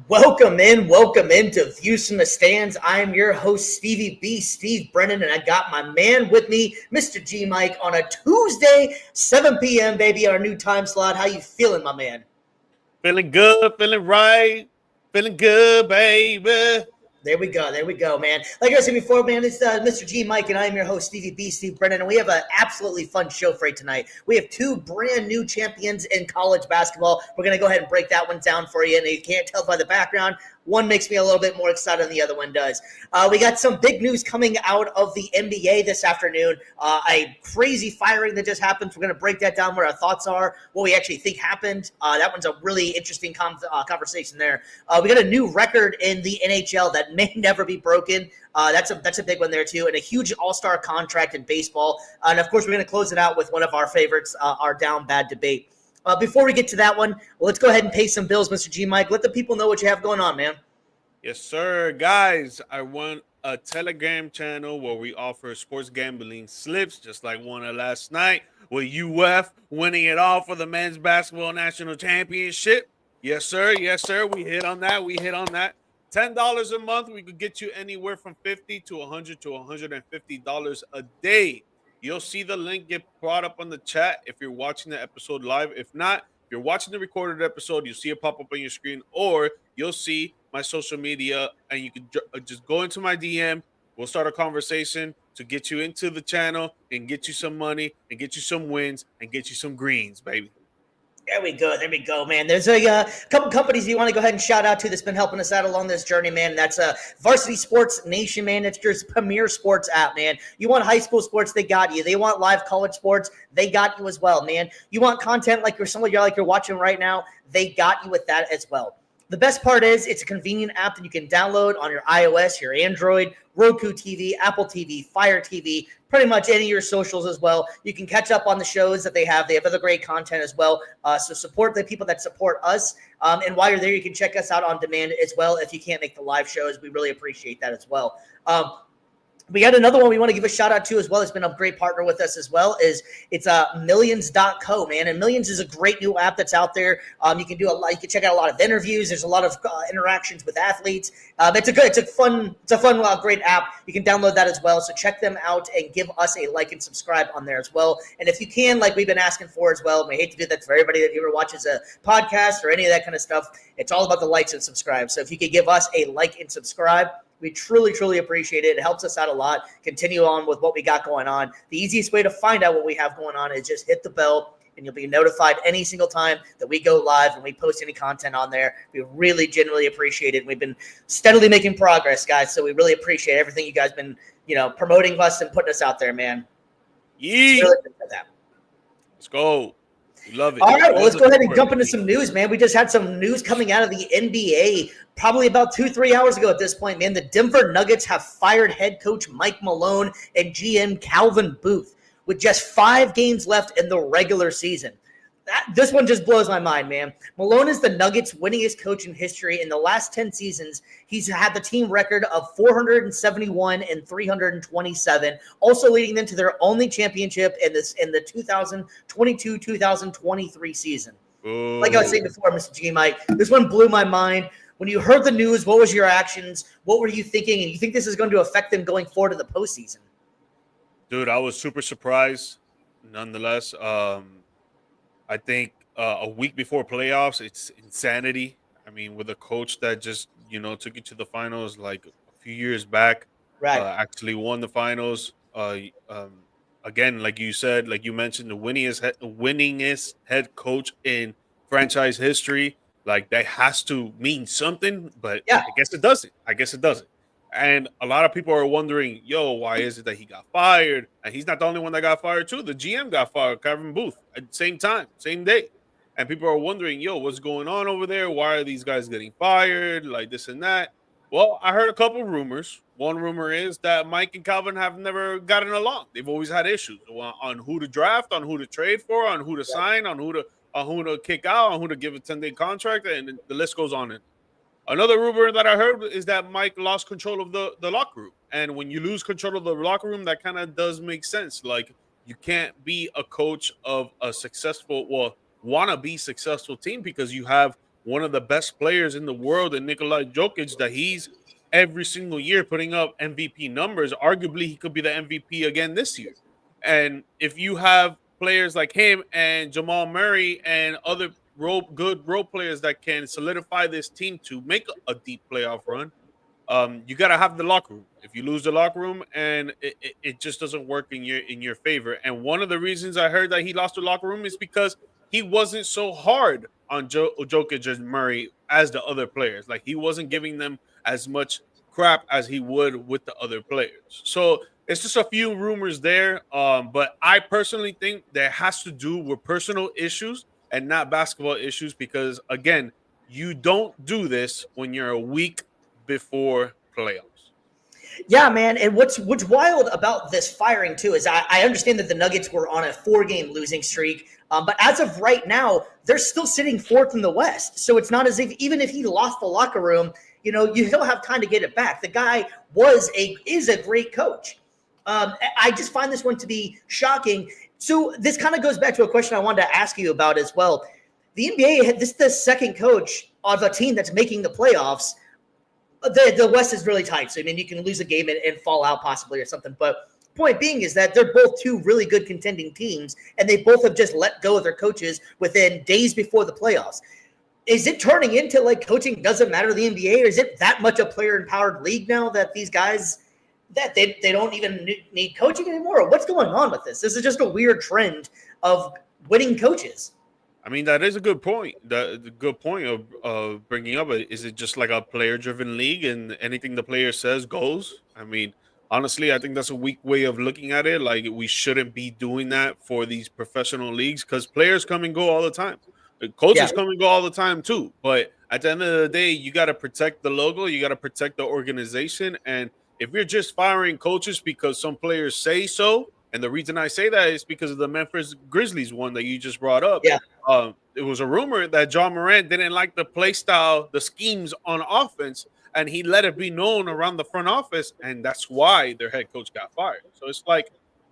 Welcome into Views from the Stands. I am your host, Stevie B, Steve Brennan, and I got my man with me, Mr. G Mike, on a Tuesday, 7 p.m., baby, our new time slot. How you feeling, my man? Feeling good, feeling right, feeling good, baby. There we go, man. Like I said before, man, it's Mr. G Mike, and I am your host, Stevie B, Steve Brennan, and we have an absolutely fun show for you tonight. We have two brand new champions in college basketball. We're going to go ahead and break that one down for you, and you can't tell by the background. One makes me a little bit more excited than the other one does. We got some big news coming out of the NBA this afternoon. A crazy firing that just happened. We're going to break that down, what our thoughts are, what we actually think happened. That one's a really interesting conversation there. We got a new record in the NHL that may never be broken. That's a big one there too, and a huge all-star contract in baseball. And of course, we're going to close it out with one of our favorites, our Down Bad Debate. Before we get to that one, well, let's go ahead and pay some bills, Mr. G Mike. Let the people know what you have going on, man. Yes, sir. Guys, I want a Telegram channel where we offer sports gambling slips, just like one of last night with UF winning it all for the men's basketball national championship. Yes, sir. Yes, sir. We hit on that. $10 a month. We could get you anywhere from $50 to $100 to $150 a day. You'll see the link get brought up on the chat if you're watching the episode live. If not, if you're watching the recorded episode, you'll see it pop up on your screen, or you'll see my social media, and you can just go into my DM. We'll start a conversation to get you into the channel and get you some money and get you some wins and get you some greens, baby. There we go, man. There's a couple companies you want to go ahead and shout out to that's been helping us out along this journey, man. That's Varsity Sports Nation, man. It's your premier sports app, man. You want high school sports, they got you. They want live college sports, they got you as well, man. You want content like you're watching right now, they got you with that as well. The best part is it's a convenient app that you can download on your iOS, your Android, Roku TV, Apple TV, Fire TV, pretty much any of your socials as well. You can catch up on the shows that they have. They have other great content as well. So support the people that support us. And while you're there, you can check us out on demand as well if you can't make the live shows. We really appreciate that as well. We got another one we want to give a shout out to as well. It's been a great partner with us as well. It's millions.co, man. And Millions is a great new app that's out there. You can check out a lot of interviews. There's a lot of interactions with athletes. It's a fun, great app. You can download that as well. So check them out and give us a like and subscribe on there as well. And if you can, like we've been asking for as well, we hate to do that for everybody that ever watches a podcast or any of that kind of stuff. It's all about the likes and subscribe. So if you could give us a like and subscribe, we truly, truly appreciate it. It helps us out a lot. Continue on with what we got going on. The easiest way to find out what we have going on is just hit the bell, and you'll be notified any single time that we go live and we post any content on there. We really genuinely appreciate it. We've been steadily making progress, guys, so we really appreciate everything you guys been, promoting us and putting us out there, man. Yeah. Really that. Let's go. We love it. All right, well, let's go ahead and jump into some news, man. We just had some news coming out of the NBA probably about 2-3 hours ago at this point, man. The Denver Nuggets have fired head coach Mike Malone and GM Calvin Booth with just 5 games left in the regular season. This one just blows my mind, man. Malone is the Nuggets' winningest coach in history. In the last 10 seasons, he's had the team record of 471 and 327, also leading them to their only championship in the 2022-2023 season. Ooh. Like I was saying before, Mr. G Mike, this one blew my mind. When you heard the news, what was your actions? What were you thinking? And you think this is going to affect them going forward to the postseason? Dude, I was super surprised. Nonetheless, I think a week before playoffs, it's insanity. I mean, with a coach that just, took you to the finals like a few years back, right? Actually won the finals. Again, like you said, like you mentioned, the winningest head coach in franchise history. Like, that has to mean something, but yeah. I guess it doesn't. And a lot of people are wondering, why is it that he got fired? And he's not the only one that got fired, too. The GM got fired, Calvin Booth, at the same time, same day. And people are wondering, what's going on over there? Why are these guys getting fired? Like this and that. Well, I heard a couple of rumors. One rumor is that Mike and Calvin have never gotten along. They've always had issues on who to draft, on who to trade for, on who to sign, on who to kick out, on who to give a 10-day contract, and the list goes on. Another rumor that I heard is that Mike lost control of the locker room. And when you lose control of the locker room, that kind of does make sense. Like, you can't be a coach of a successful, wanna-be successful team because you have one of the best players in the world in Nikola Jokic, that he's every single year putting up MVP numbers. Arguably, he could be the MVP again this year. And if you have players like him and Jamal Murray and other good role players that can solidify this team to make a deep playoff run, you got to have the locker room. If you lose the locker room, and it just doesn't work in your favor. And one of the reasons I heard that he lost the locker room is because he wasn't so hard on Jokic and Murray as the other players. Like, he wasn't giving them as much crap as he would with the other players. So it's just a few rumors there. But I personally think that has to do with personal issues and not basketball issues, because again, you don't do this when you're a week before playoffs. Yeah, man. And what's wild about this firing too is I understand that the Nuggets were on a 4-game losing streak, but as of right now, they're still sitting fourth in the West. So it's not as if, even if he lost the locker room, you still have time to get it back. The guy is a great coach. I just find this one to be shocking. So this kind of goes back to a question I wanted to ask you about as well. The NBA, this is the second coach of a team that's making the playoffs. The West is really tight. So, I mean, you can lose a game and fall out possibly or something. But point being is that they're both two really good contending teams, and they both have just let go of their coaches within days before the playoffs. Is it turning into like coaching doesn't matter to the NBA, or is it that much a player-empowered league now that these guys that they don't even need coaching anymore? Or what's going on with this? This is just a weird trend of winning coaches. I mean, that is a good point. The good point of bringing up it. Is it just like a player-driven league and anything the player says goes? I mean, honestly, I think that's a weak way of looking at it. Like, we shouldn't be doing that for these professional leagues, because players come and go all the time. Coaches come and go all the time too. But at the end of the day, you got to protect the logo. You got to protect the organization. And if you're just firing coaches because some players say so, and the reason I say that is because of the Memphis Grizzlies one that you just brought up. Yeah. It was a rumor that John Morant didn't like the play style, the schemes on offense, and he let it be known around the front office, and that's why their head coach got fired. So it's like,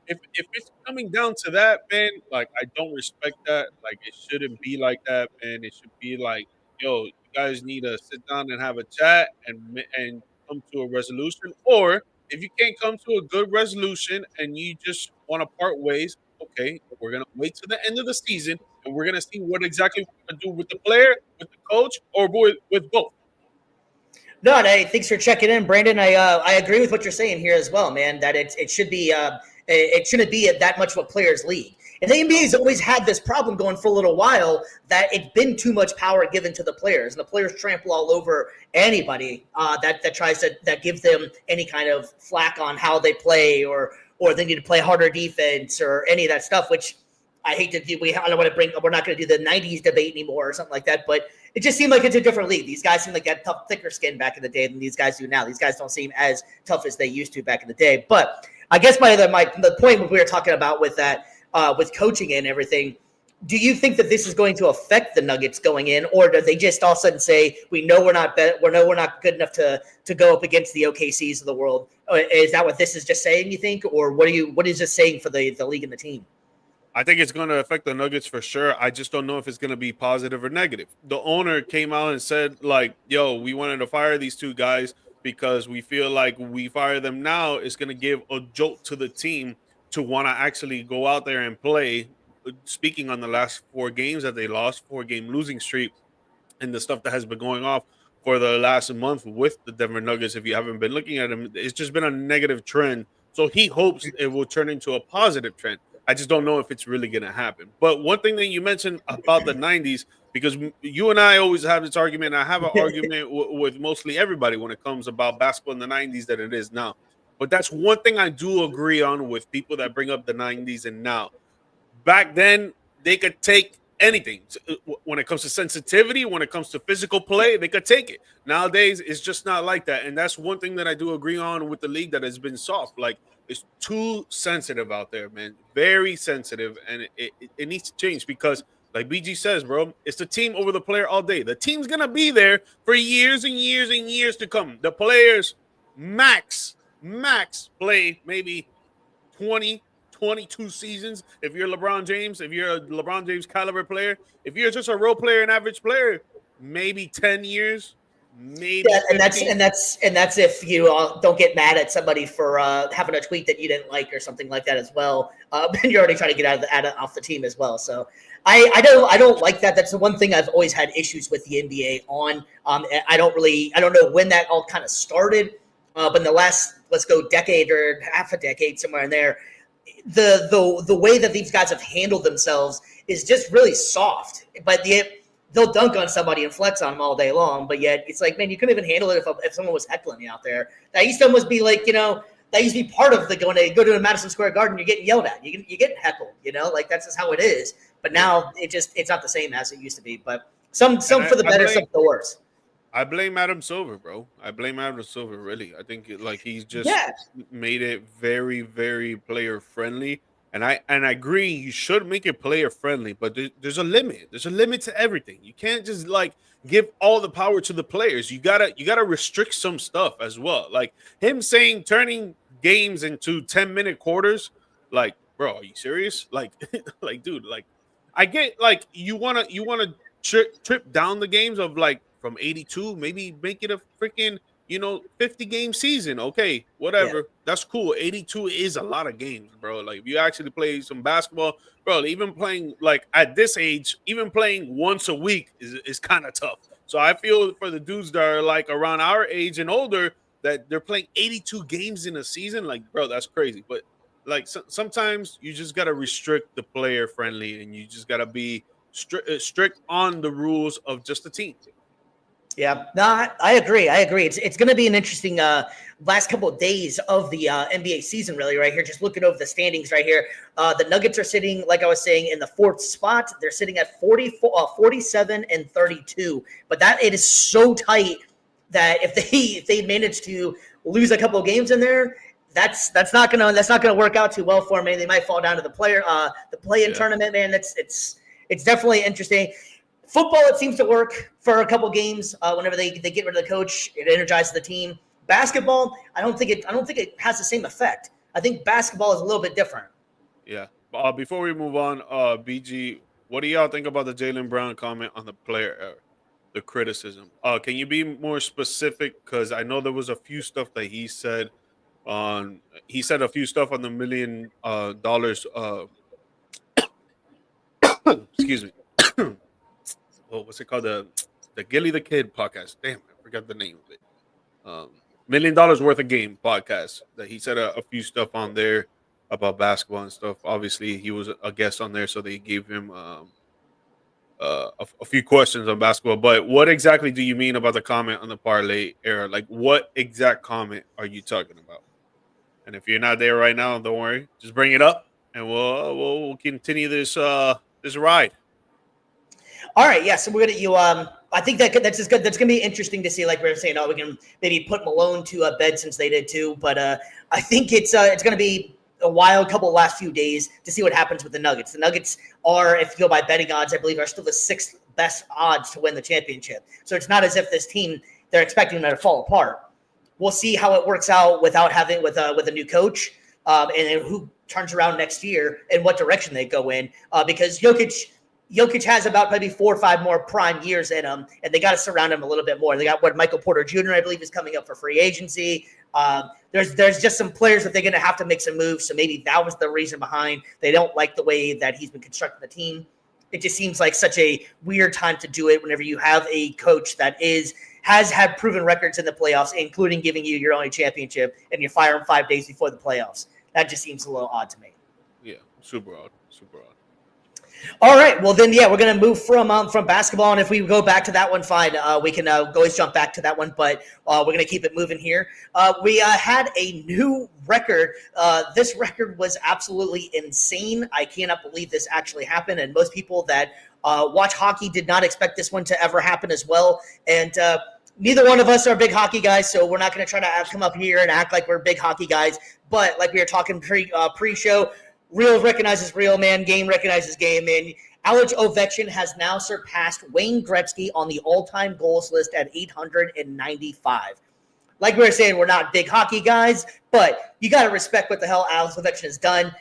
if it's coming down to that, man, like, I don't respect that. Like, it shouldn't be like that, man. It should be like, yo, you guys need to sit down and have a chat and come to a resolution. Or if you can't come to a good resolution and you just want to part ways, okay, we're gonna wait to the end of the season and we're gonna see what exactly we're gonna do with the player, with the coach, or with both. No, and thanks for checking in, Brandon. I agree with what you're saying here as well, man. That it should be it shouldn't be that much of a players' league. And the NBA's always had this problem going for a little while, that it's been too much power given to the players, and the players trample all over anybody that tries to give them any kind of flack on how they play, or they need to play harder defense or any of that stuff. Which I hate to do. I don't want to bring. We're not going to do the '90s debate anymore or something like that. But it just seemed like it's a different league. These guys seem like they had tough, thicker skin back in the day than these guys do now. These guys don't seem as tough as they used to back in the day. But I guess the point we were talking about with that, with coaching and everything, do you think that this is going to affect the Nuggets going in, or do they just all of a sudden say, we know we're not good enough to go up against the OKCs of the world? Is that what this is just saying, you think, or what is this saying for the league and the team? I think it's going to affect the Nuggets for sure. I just don't know if it's going to be positive or negative. The owner came out and said, like, yo, we wanted to fire these two guys because we feel like we fire them now, it's going to give a jolt to the team to want to actually go out there and play. Speaking on the last 4 games that they lost, 4-game losing streak, and the stuff that has been going off for the last month with the Denver Nuggets, if you haven't been looking at them, it's just been a negative trend. So he hopes it will turn into a positive trend. I just don't know if it's really going to happen. But one thing that you mentioned about the 90s, because you and I always have this argument, I have an argument with mostly everybody when it comes about basketball in the 90s than it is now. But that's one thing I do agree on with people that bring up the 90s and now. Back then, they could take anything. When it comes to sensitivity, when it comes to physical play, they could take it. Nowadays, it's just not like that. And that's one thing that I do agree on with the league that has been soft. Like, it's too sensitive out there, man. Very sensitive. And it needs to change because, like BG says, bro, it's the team over the player all day. The team's going to be there for years and years and years to come. The players max play maybe 22 seasons. If you're LeBron James, if you're a LeBron James caliber player, if you're just a role player, an average player, maybe 10 years, maybe Yeah, and 15. that's if you don't get mad at somebody for having a tweet that you didn't like or something like that as well. And you're already trying to get off the team as well. So I don't like that. That's the one thing I've always had issues with the NBA on. I don't know when that all kind of started, but in the last, let's go, decade or half a decade, somewhere in there, the way that these guys have handled themselves is just really soft. But they'll dunk on somebody and flex on them all day long. But yet it's like, man, you couldn't even handle it if someone was heckling you out there. That used to almost be like, that used to be part of the go to Madison Square Garden, you're getting yelled at. You get heckled, like that's just how it is. But now it's not the same as it used to be. But some for the better, some for the worse. I blame Adam Silver, bro. I blame Adam Silver, really. I think he's just Yeah. made it very, very player friendly. And I agree, you should make it player friendly, but there's a limit. There's a limit to everything. You can't just give all the power to the players. You gotta restrict some stuff as well. Like him saying turning games into 10-minute quarters. Like, bro, are you serious? Like, dude, I get you wanna trip down the games of from 82, maybe make it a freaking 50-game season. Okay, whatever. Yeah. That's cool. 82 is a lot of games, bro. Like if you actually play some basketball, bro, even playing at this age, even playing once a week is kind of tough. So I feel for the dudes that are around our age and older that they're playing 82 games in a season, bro, that's crazy. But sometimes you just got to restrict the player friendly and you just got to be strict on the rules of just the team. Yeah, no, I agree. It's going to be an interesting last couple of days of the NBA season, really, right here. Just looking over the standings right here. The Nuggets are sitting, like I was saying, in the 4th spot. They're sitting at 47 and 32. But it is so tight that if they manage to lose a couple of games in there, that's not gonna work out too well for them. They might fall down to the play-in tournament, man. It's definitely interesting. Football, it seems to work for a couple games. Whenever they get rid of the coach, it energizes the team. Basketball, I don't think it has the same effect. I think basketball is a little bit different. Yeah. Before we move on, BG, what do y'all think about the Jaylen Brown comment on the player error, the criticism? Can you be more specific? Because I know there was a few stuff that he said a few stuff on the $1 million excuse me. What's it called? The Gilly the Kid podcast. Damn, I forgot the name of it. $1 million worth of game podcast. That he said a few stuff on there about basketball and stuff. Obviously, he was a guest on there, so they gave him a few questions on basketball. But what exactly do you mean about the comment on the parlay era? What exact comment are you talking about? And if you're not there right now, don't worry. Just bring it up, and we'll continue this ride. All right, yeah. So we're gonna I think that's just good. That's gonna be interesting to see. Like we were saying, we can maybe put Malone to bed since they did too. But I think it's gonna be a last few days to see what happens with the Nuggets. The Nuggets are, if you go by betting odds, I believe are still the 6th best odds to win the championship. So it's not as if this team they're expecting them to fall apart. We'll see how it works out with a new coach, and then who turns around next year and what direction they go in. Because Jokic has about maybe 4 or 5 more prime years in him, and they got to surround him a little bit more. They got Michael Porter Jr., I believe, is coming up for free agency. There's just some players that they're going to have to make some moves. So maybe that was the reason behind. They don't like the way that he's been constructing the team. It just seems like such a weird time to do it whenever you have a coach that has had proven records in the playoffs, including giving you your only championship, and you fire him 5 days before the playoffs. That just seems a little odd to me. Yeah, super odd. All right, well then, yeah, we're gonna move from basketball, and if we go back to that one, fine. We can always jump back to that one, but we're gonna keep it moving here. We had a new record. This record was absolutely insane. I cannot believe this actually happened, and most people that watch hockey did not expect this one to ever happen as well. And neither one of us are big hockey guys, so we're not gonna try to come up here and act like we're big hockey guys. But like we were talking pre-show. Real recognizes real, man. Game recognizes game, man. Alex Ovechkin has now surpassed Wayne Gretzky on the all-time goals list at 895. like we were saying, we're not big hockey guys, but you got to respect what the hell Alex Ovechkin has done.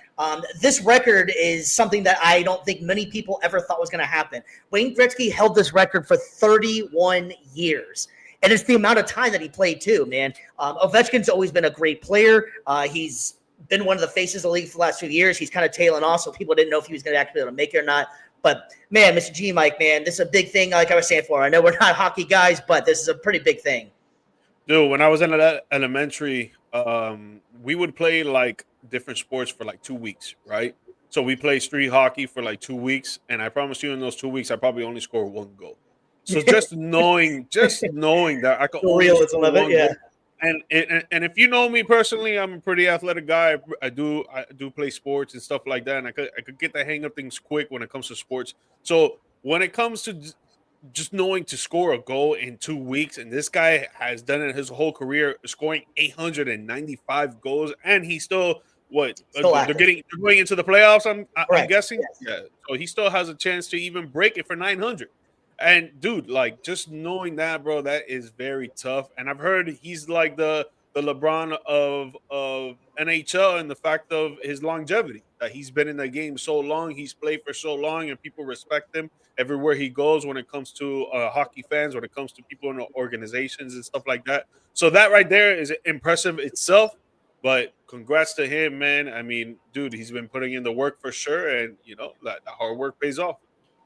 This record is something that I don't think many people ever thought was going to happen. Wayne Gretzky held this record for 31 years. And it's the amount of time that he played too, man. Ovechkin's always been a great player. He's been one of the faces of the league for the last few years. He's kind of tailing off, so people didn't know if he was going to actually be able to make it or not. But, man, Mr. G, Mike, man, this is a big thing, like I was saying before. I know we're not hockey guys, but this is a pretty big thing. Dude, when I was in elementary, we would play like different sports for like 2 weeks, right? So we played street hockey for like 2 weeks, and I promise you, in those 2 weeks, I probably only scored one goal. So just knowing that I could only score one goal, and if you know me personally, I'm a pretty athletic guy. I do play sports and stuff like that, and I could get the hang of things quick when it comes to sports. So when it comes to just knowing to score a goal in 2 weeks, and this guy has done it his whole career, scoring 895 goals, and he's still they're going into the playoffs. I'm guessing, yeah. So he still has a chance to even break it for 900. And dude, like, just knowing that, bro, that is very tough. And I've heard he's like the LeBron of NHL, and the fact of his longevity, that he's been in the game so long, he's played for so long, and people respect him everywhere he goes when it comes to hockey fans, when it comes to people in the organizations and stuff like that. So that right there is impressive itself. But congrats to him, man. I mean, dude, he's been putting in the work for sure, and that the hard work pays off.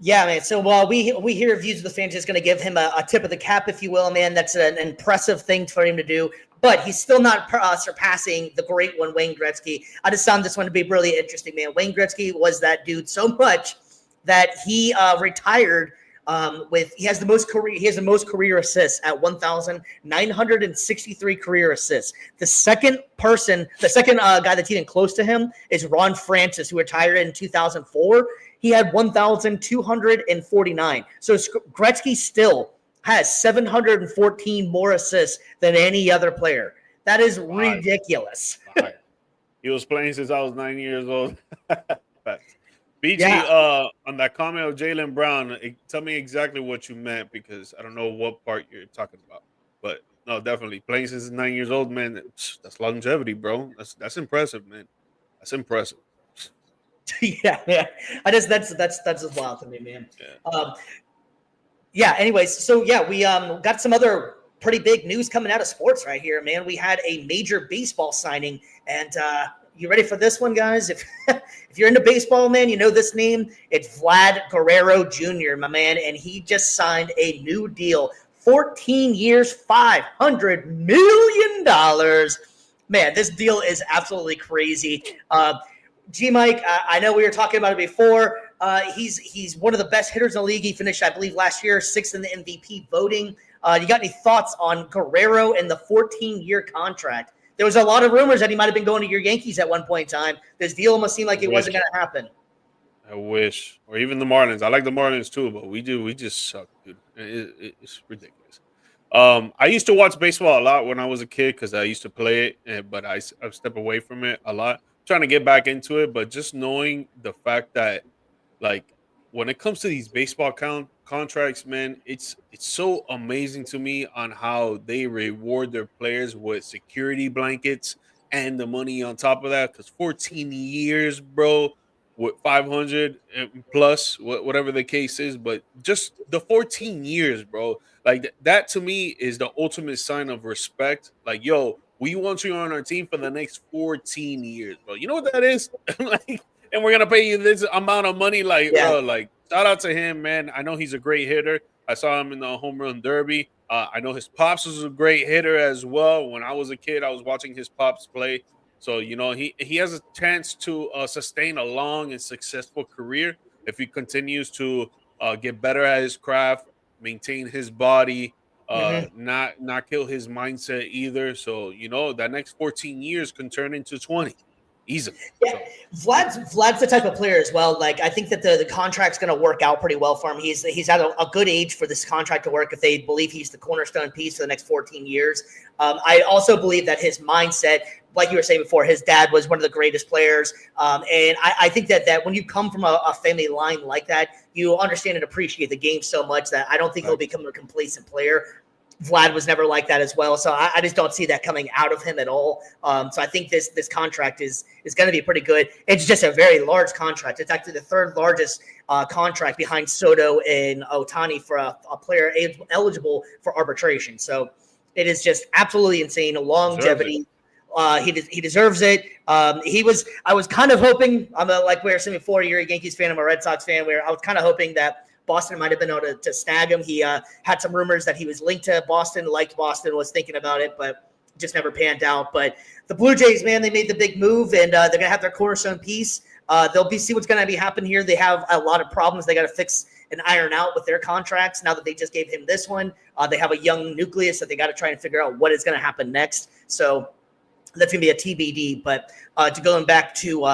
Yeah, man. So while we hear views of the fans, just going to give him a tip of the cap, if you will, man. That's an impressive thing for him to do. But he's still not surpassing the great one, Wayne Gretzky. I just found this one to be really interesting, man. Wayne Gretzky was that dude so much that he retired he has the most career assists at 1,963 career assists. The second guy that's even close to him is Ron Francis, who retired in 2004. He had 1,249. So Gretzky still has 714 more assists than any other player. That is ridiculous. He was playing since I was 9 years old. BG, on that comment of Jaylen Brown, tell me exactly what you meant, because I don't know what part you're talking about. But no, definitely playing since 9 years old, man. That's longevity, bro. That's impressive, man. That's impressive. Yeah. That's just wild to me, man. Anyways, so we got some other pretty big news coming out of sports right here, man. We had a major baseball signing, and you ready for this one, guys? If you're into baseball, man, you know this name. It's Vlad Guerrero Jr., my man, and he just signed a new deal. 14 years, $500 million. Man, this deal is absolutely crazy. G-Mike, I know we were talking about it before. He's one of the best hitters in the league. He finished, I believe, last year, 6th in the MVP voting. You got any thoughts on Guerrero and the 14-year contract? There was a lot of rumors that he might have been going to your Yankees at one point in time. This deal almost seemed like it wasn't going to happen. I wish. Or even the Marlins. I like the Marlins too, but we just suck, dude. It's ridiculous. I used to watch baseball a lot when I was a kid because I used to play it, but I've stepped away from it a lot. Trying to get back into it, but just knowing the fact that, like, when it comes to these baseball contracts, man, it's so amazing to me on how they reward their players with security blankets and the money on top of that. Because 14 years, bro, with 500 plus, whatever the case is, but just the 14 years, bro, like that to me is the ultimate sign of respect. Like, yo, we want you on our team for the next 14 years, bro. You know what that is? Like, and we're gonna pay you this amount of money, bro. Like, shout out to him, man. I know he's a great hitter. I saw him in the home run derby. I know his pops was a great hitter as well. When I was a kid, I was watching his pops play. So he has a chance to sustain a long and successful career if he continues to get better at his craft, maintain his body, not kill his mindset either. So that next 14 years can turn into 20. Easily. Yeah, Vlad's the type of player as well. Like, I think that the contract's going to work out pretty well for him. He's at a good age for this contract to work if they believe he's the cornerstone piece for the next 14 years. I also believe that his mindset, like you were saying before, his dad was one of the greatest players. And I think that when you come from a family line like that, you understand and appreciate the game so much that I don't think he'll become a complacent player. Vlad was never like that as well. So I just don't see that coming out of him at all. So I think this contract is going to be pretty good. It's just a very large contract. It's actually the third largest contract behind Soto and Otani for a player eligible for arbitration. So it is just absolutely insane. Longevity. He deserves it. I was kind of hoping, like we were saying before, you're a Yankees fan, I'm a Red Sox fan, where I was kind of hoping that Boston might have been able to snag him. He had some rumors that he was linked to Boston, liked Boston, was thinking about it, but just never panned out. But the Blue Jays, man, they made the big move, and they're going to have their cornerstone piece. They'll see what's going to be happening here. They have a lot of problems they got to fix and iron out with their contracts now that they just gave him this one. They have a young nucleus that they got to try and figure out what is going to happen next. So that's going to be a TBD. But to going back to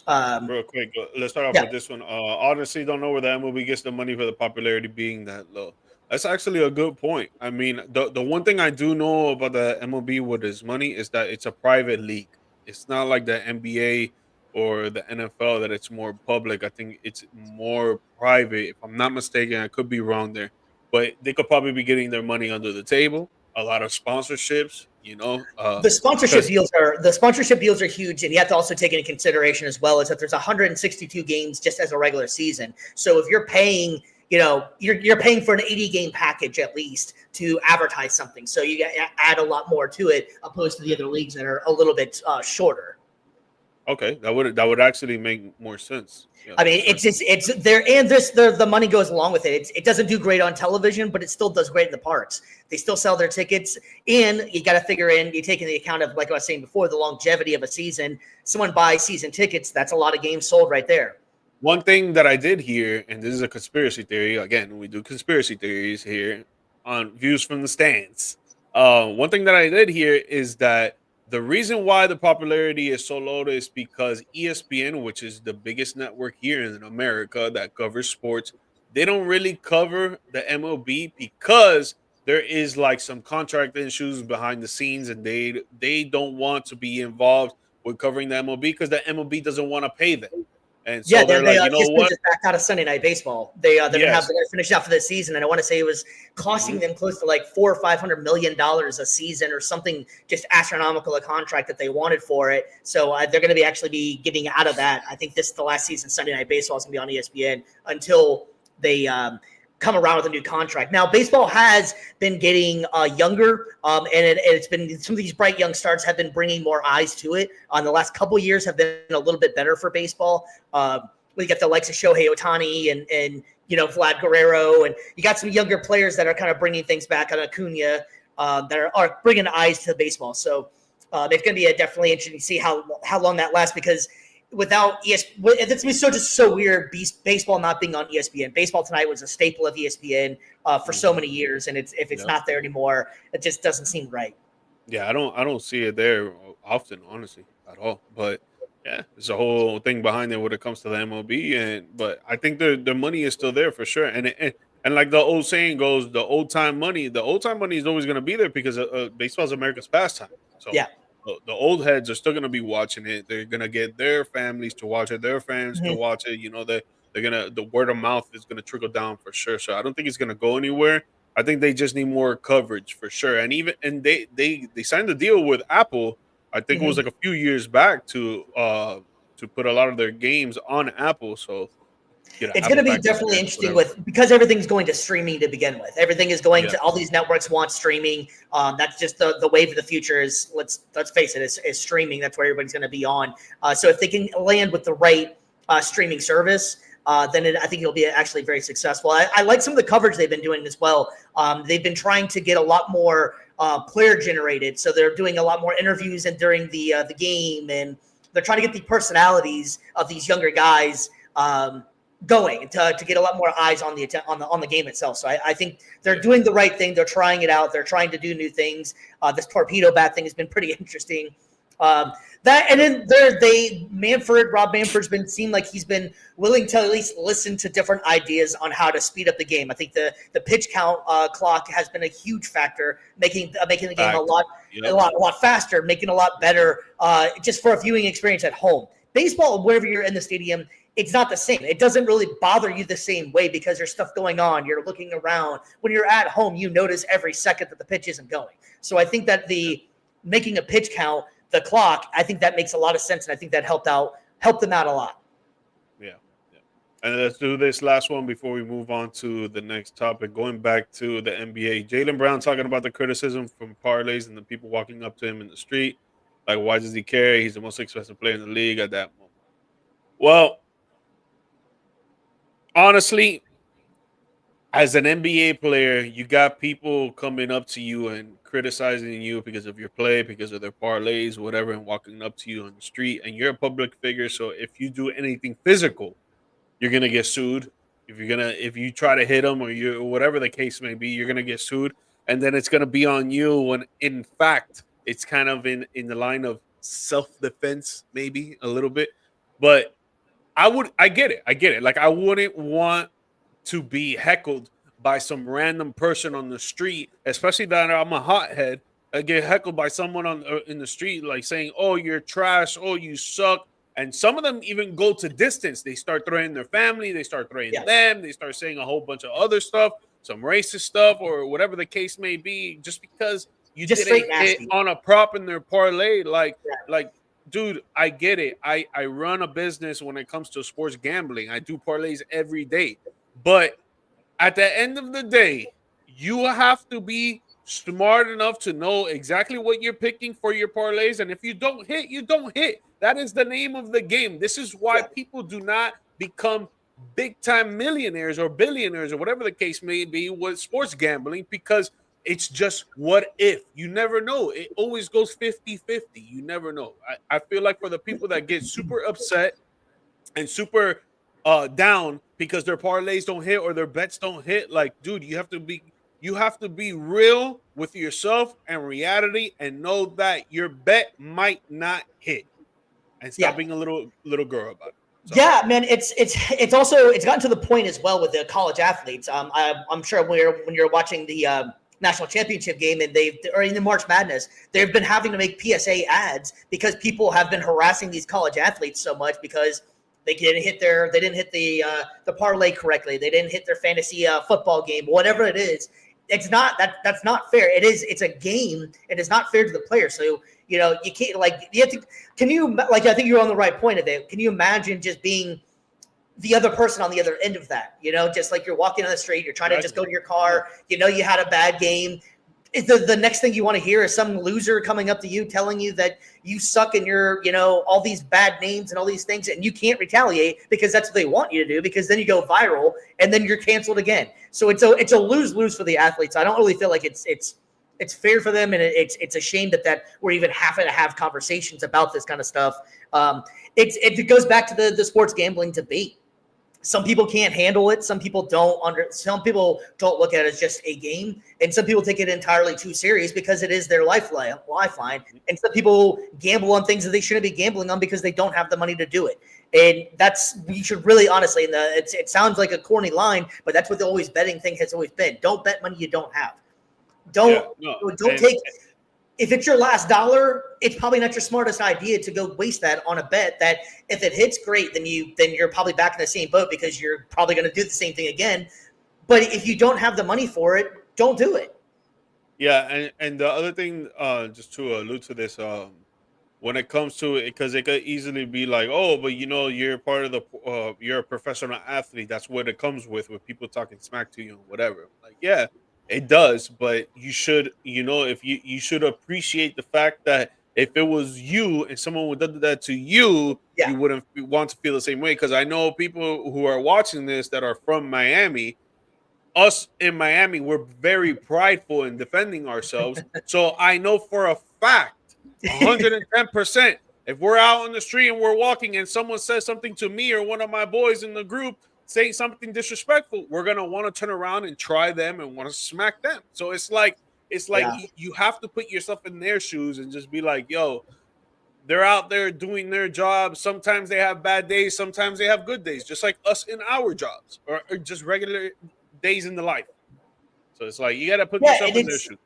real quick, let's start off with this one. Honestly, don't know where the MLB gets the money for the popularity being that low. That's actually a good point. I mean, the one thing I do know about the MLB with his money is that it's a private league. It's not like the NBA or the NFL that it's more public. I think it's more private. If I'm not mistaken, I could be wrong there, but they could probably be getting their money under the table. A lot of sponsorships, the sponsorship deals are huge, and you have to also take into consideration as well is that there's 162 games just as a regular season. So if you're paying, you're paying for an 80 game package at least to advertise something. So you add a lot more to it opposed to the other leagues that are a little bit shorter. Okay, that would actually make more sense. Yeah, I mean, it's there, and the money goes along with it. It doesn't do great on television, but it still does great in the parks. They still sell their tickets, and you got to figure in, you take into account of, like I was saying before, the longevity of a season. Someone buys season tickets, that's a lot of games sold right there. One thing that I did hear, and this is a conspiracy theory. Again, we do conspiracy theories here on Views from the Stands. One thing that I did hear is that the reason why the popularity is so low is because ESPN, which is the biggest network here in America that covers sports, they don't really cover the MLB because there is like some contract issues behind the scenes, and they don't want to be involved with covering the MLB because the MLB doesn't want to pay them. And so they're like, you know what? Just backed out of Sunday Night Baseball. They're going to finish out for this season, and I want to say it was costing them close to like $400 or $500 million a season, or something just astronomical, a contract that they wanted for it. So they're going to be actually be getting out of that. I think this is the last season Sunday Night Baseball is going to be on ESPN until they come around with a new contract. Now, baseball has been getting younger, and it's been, some of these bright young stars have been bringing more eyes to it. The last couple of years have been a little bit better for baseball. We got the likes of Shohei Ohtani and Vlad Guerrero, and you got some younger players that are kind of bringing things back on Acuna that are bringing eyes to baseball. So it's going to be definitely interesting to see how long that lasts, because without ESPN, it's so weird. Baseball not being on ESPN. Baseball Tonight was a staple of ESPN for so many years, and if it's not there anymore, it just doesn't seem right. Yeah, I don't see it there often, honestly, at all. But yeah, there's a whole thing behind it when it comes to the MLB, but I think the money is still there for sure. And like the old saying goes, the old time money is always going to be there because baseball is America's pastime. So yeah. The old heads are still going to be watching it. They're going to get their families to watch it, their fans to watch it. The word of mouth is going to trickle down for sure. So I don't think it's going to go anywhere. I think they just need more coverage for sure. And they signed a deal with Apple. I think it was like a few years back to put a lot of their games on Apple. So it's going to be definitely interesting because everything's going to streaming to begin with. Everything is going to, all these networks want streaming. That's just the wave of the future is, let's face it, is streaming. That's where everybody's going to be on. So if they can land with the right streaming service, then I think it'll be actually very successful. I like some of the coverage they've been doing as well. They've been trying to get a lot more player generated. So they're doing a lot more interviews and during the game, and they're trying to get the personalities of these younger guys going to get a lot more eyes on the game itself. So I think they're doing the right thing. They're trying it out. They're trying to do new things. This torpedo bat thing has been pretty interesting. And then Rob Manfred's been seemed like he's been willing to at least listen to different ideas on how to speed up the game. I think the pitch count clock has been a huge factor, making the game a lot faster, making it a lot better, just for a viewing experience at home. Baseball, wherever you're in the stadium, it's not the same. It doesn't really bother you the same way because there's stuff going on. You're looking around. When you're at home, you notice every second that the pitch isn't going. So I think that the making a pitch count, the clock, I think that makes a lot of sense, and I think that helped them out a lot. Yeah. And let's do this last one before we move on to the next topic. Going back to the NBA, Jaylen Brown talking about the criticism from parlays and the people walking up to him in the street. Like, why does he care? He's the most expensive player in the league at that moment. Well, honestly, as an NBA player, you got people coming up to you and criticizing you because of your play, because of their parlays, whatever, and walking up to you on the street. And you're a public figure, so if you do anything physical, you're gonna get sued. If you try to hit them or whatever the case may be, you're gonna get sued, and then it's gonna be on you. When in fact, it's kind of in the line of self defense, maybe a little bit. But I get it. Like, I wouldn't want to be heckled by some random person on the street, especially that I'm a hothead. I get heckled by someone in the street, like saying, "Oh, you're trash. Oh, you suck." And some of them even go to distance. They start threatening their family. They start threatening them. They start saying a whole bunch of other stuff, some racist stuff, or whatever the case may be, just because you didn't hit on a prop in their parlay. Like, dude, I get it. I run a business when it comes to sports gambling. I do parlays every day. But at the end of the day, you have to be smart enough to know exactly what you're picking for your parlays. And if you don't hit, you don't hit. That is the name of the game. This is why people do not become big-time millionaires or billionaires or whatever the case may be with sports gambling, because it's just what if. You never know. It always goes 50-50. You never know. I feel like for the people that get super upset and super down because their parlays don't hit or their bets don't hit, like, dude, you have to be real with yourself and reality and know that your bet might not hit, and stop being a little girl about it. So. Yeah, man, it's also gotten to the point as well with the college athletes. I'm sure when you're watching the national championship game and or in the March Madness, they've been having to make PSA ads because people have been harassing these college athletes so much because they didn't hit the parlay correctly. They didn't hit their fantasy football game, whatever it is. It's not that's not fair. It's a game, and it's not fair to the player. So, you can't, like, you have to, I think you're on the right point of it. Can you imagine just being the other person on the other end of that? Just like you're walking on the street, you're trying to just go to your car, you had a bad game. The next thing you want to hear is some loser coming up to you telling you that you suck and you're, all these bad names and all these things, and you can't retaliate because that's what they want you to do, because then you go viral and then you're canceled again. So it's a lose-lose for the athletes. I don't really feel like it's fair for them, and it's a shame that we're even having to have conversations about this kind of stuff. It goes back to the sports gambling debate. Some people can't handle it. Some people don't look at it as just a game, and some people take it entirely too serious because it is their lifeline. And some people gamble on things that they shouldn't be gambling on because they don't have the money to do it. And we should really honestly, it sounds like a corny line, but that's what the always betting thing has always been. Don't bet money you don't have. Don't take. If it's your last dollar, it's probably not your smartest idea to go waste that on a bet that if it hits, great, then you're probably back in the same boat because you're probably going to do the same thing again. But if you don't have the money for it, don't do it. Yeah, and the other thing, just to allude to this, when it comes to it, because it could easily be like, oh, but you're part of you're a professional athlete. That's what it comes with people talking smack to you and whatever. Like, yeah. It does, but you should, if you should appreciate the fact that if it was you and someone would do that to you, you wouldn't want to feel the same way. Because I know people who are watching this that are from Miami. Us in Miami, we're very prideful in defending ourselves. So I know for a fact, 110%, if we're out on the street and we're walking and someone says something to me or one of my boys in the group, saying something disrespectful, we're gonna want to turn around and try them and want to smack them. So it's like you have to put yourself in their shoes and just be like, yo, they're out there doing their job. Sometimes they have bad days, sometimes they have good days, just like us in our jobs or just regular days in the life. So it's like you got to put yourself in their shoes.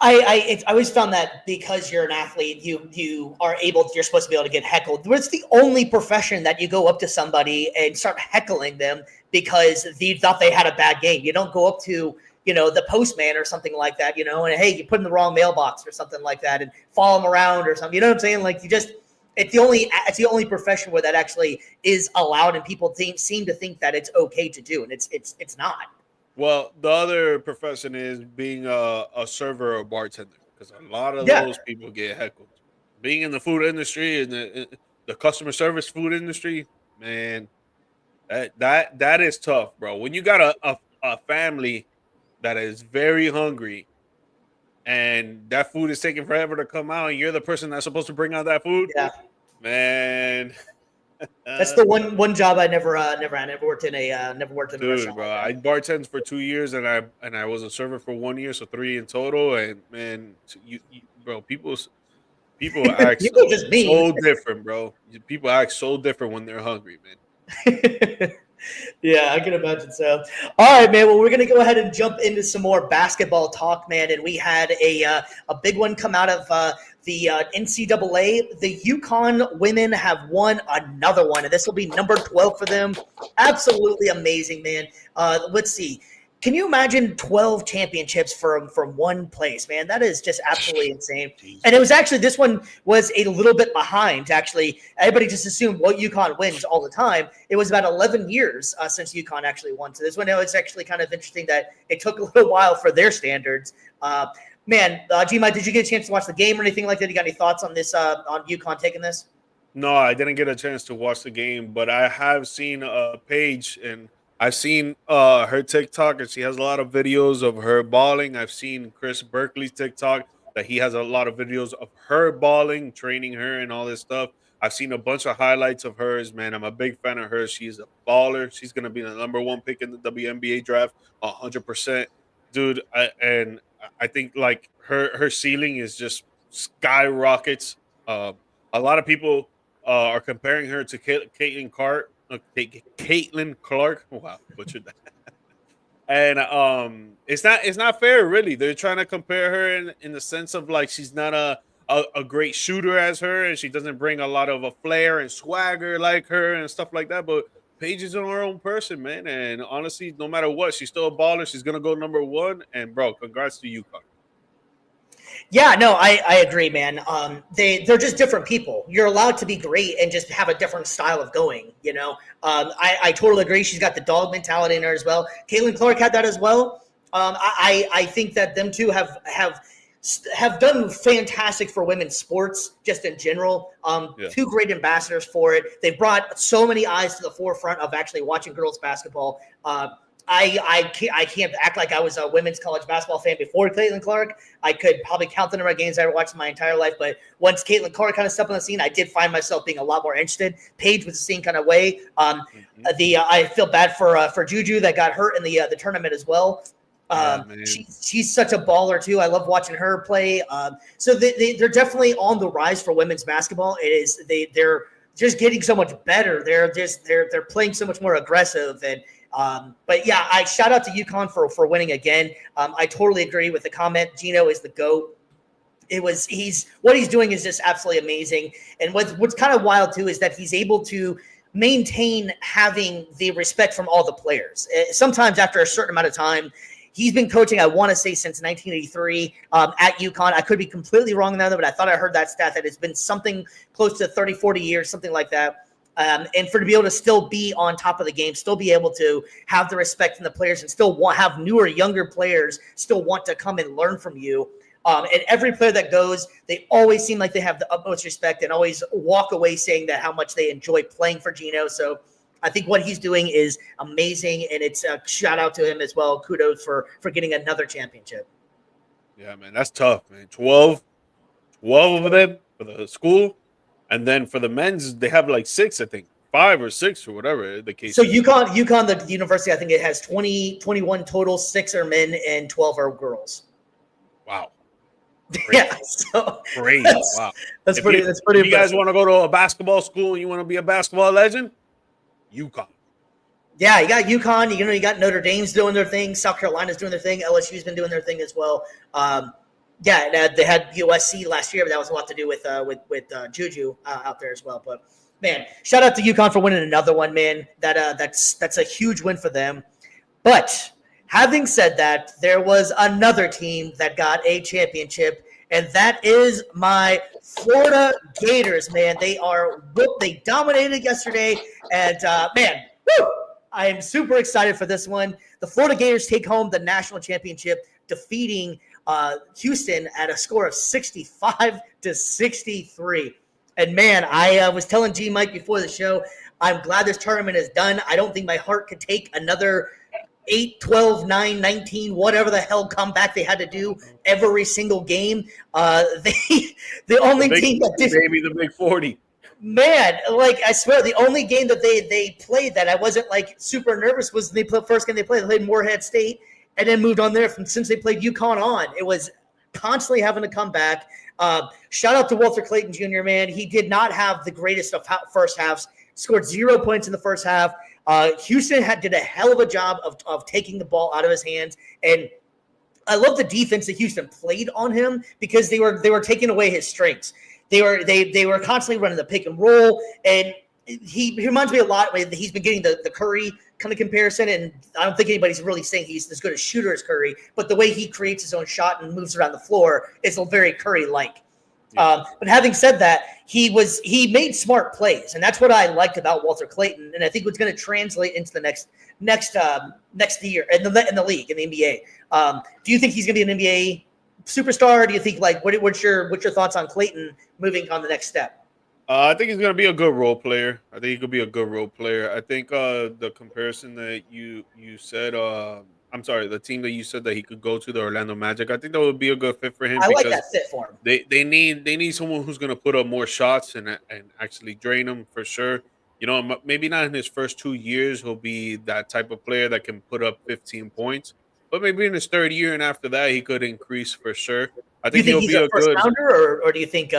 I always found that because you're an athlete, you're supposed to be able to get heckled. But it's the only profession that you go up to somebody and start heckling them because they thought they had a bad game. You don't go up to the postman or something like that, and hey, you put in the wrong mailbox or something like that and follow them around or something. You know what I'm saying? Like it's the only profession where that actually is allowed, and people seem to think that it's okay to do, and it's not. Well, the other profession is being a server or bartender because a lot of Yeah. those people get heckled. Being in the food industry and the customer service food industry, man, that is tough, bro. When you got a family that is very hungry and that food is taking forever to come out, and you're the person that's supposed to bring out that food, Yeah. man. That's the one job I never had. Never worked in a Dude, restaurant bro, like that. I bartended for 2 years, and I was a server for 1 year, so 3 in total. And man, bro, people act People are just mean. so different, bro. People act so different when they're hungry, man. Yeah, I can imagine so. All right, man. Well, we're gonna go ahead and jump into some more basketball talk, man. And we had a big one come out of the NCAA. The UConn women have won another one, and this will be number 12 for them. Absolutely amazing, man. Let's see. Can you imagine 12 championships from one place, man? That is just absolutely insane. And it was actually, this one was a little bit behind, actually. Everybody just assumed, well, UConn wins all the time. It was about 11 years since UConn actually won. So this one, it was actually kind of interesting that it took a little while for their standards. Man, G-Mike, did you get a chance to watch the game or anything like that? You got any thoughts on this, on UConn taking this? No, I didn't get a chance to watch the game, but I have seen a page and I've seen her TikTok, and she has a lot of videos of her balling. I've seen Chris Berkeley's TikTok that he has a lot of videos of her balling, training her, and all this stuff. I've seen a bunch of highlights of hers, man. I'm a big fan of hers. She's a baller. She's gonna be the number one pick in the WNBA draft, 100%, dude. I think like her ceiling is just skyrockets. A lot of people are comparing her to Caitlin Clark. Caitlin Clark. Wow, butchered that. And it's not fair, really. They're trying to compare her in the sense of like she's not a great shooter as her, and she doesn't bring a lot of a flair and swagger like her and stuff like that. But Paige is her own person, man. And honestly, no matter what, she's still a baller. She's gonna go number one. And bro, congrats to UConn. Yeah, no, I agree, man. They're just different people. You're allowed to be great and just have a different style of going. I totally agree. She's got the dog mentality in her as well. Caitlin Clark had that as well. I think that them two have done fantastic for women's sports just in general. Yeah. Two great ambassadors for it. They brought so many eyes to the forefront of actually watching girls basketball. I can't act like I was a women's college basketball fan before Caitlin Clark. I could probably count the number of games I watched in my entire life, but once Caitlin Clark kind of stepped on the scene, I did find myself being a lot more interested. Paige was the same kind of way. I feel bad for Juju that got hurt in the tournament as well. She's such a baller too. I love watching her play. So they're definitely on the rise for women's basketball. They're just getting so much better. They're playing so much more aggressive. And but yeah, I shout out to UConn for winning again. I totally agree with the comment. Gino is the GOAT. What he's doing is just absolutely amazing. And what's kind of wild too is that he's able to maintain having the respect from all the players. Sometimes after a certain amount of time, he's been coaching, I want to say, since 1983 at UConn. I could be completely wrong on that, but I thought I heard that stat that it's been something close to 30, 40 years, something like that. And to be able to still be on top of the game, still be able to have the respect from the players and still have newer, younger players still want to come and learn from you. And every player that goes, they always seem like they have the utmost respect and always walk away saying that how much they enjoy playing for Gino. So I think what he's doing is amazing, and it's a shout out to him as well. Kudos for getting another championship. Yeah, man, that's tough, man. 12 of them for the school. And then for the men's, they have like 6, I think, 5 or 6 or whatever the case. So UConn, the university, I think it has 21 total. 6 are men and 12 are girls. Wow. Crazy. Yeah, so crazy. Wow. That's pretty. That's pretty. If you guys want to go to a basketball school and you want to be a basketball legend, UConn. Yeah, you got UConn. You got Notre Dame's doing their thing. South Carolina's doing their thing. LSU's been doing their thing as well. Yeah, and, they had USC last year, but that was a lot to do with Juju out there as well. But man, shout out to UConn for winning another one, man. That's a huge win for them. But having said that, there was another team that got a championship, and that is my Florida Gators, man. They dominated yesterday, and man, woo, I am super excited for this one. The Florida Gators take home the national championship, defeating Houston at a score of 65-63. And man, I was telling G Mike before the show, I'm glad this tournament is done. I don't think my heart could take another 8, 12, 9, 19, whatever the hell comeback they had to do every single game. The only team that did, maybe the big 40. Man, like I swear, the only game that they played that I wasn't like super nervous was the first game they played. They played Morehead State and then moved on there. Since they played UConn on, it was constantly having to come back. Shout out to Walter Clayton Jr., man. He did not have the greatest of first halves. Scored 0 points in the first half. Houston did a hell of a job of taking the ball out of his hands, and I love the defense that Houston played on him because they were taking away his strengths. They were constantly running the pick and roll, and he reminds me a lot. He's been getting the Curry kind of comparison, and I don't think anybody's really saying he's as good a shooter as Curry, but the way he creates his own shot and moves around the floor is very Curry-like. But having said that, he made smart plays, and that's what I liked about Walter Clayton, and I think what's going to translate into the next year in the league in the NBA. Do you think he's going to be an NBA superstar? Do you think what's your thoughts on Clayton moving on the next step? I think he's going to be a good role player. I think he could be a good role player. I think the comparison that you said, I'm sorry, the team that you said that he could go to, the Orlando Magic, I think that would be a good fit for him. I like that fit for him. They need someone who's going to put up more shots and actually drain them for sure. You know, maybe not in his first 2 years he'll be that type of player that can put up 15 points, but maybe in his third year and after that he could increase for sure. I think he'll be a first rounder, or do you think?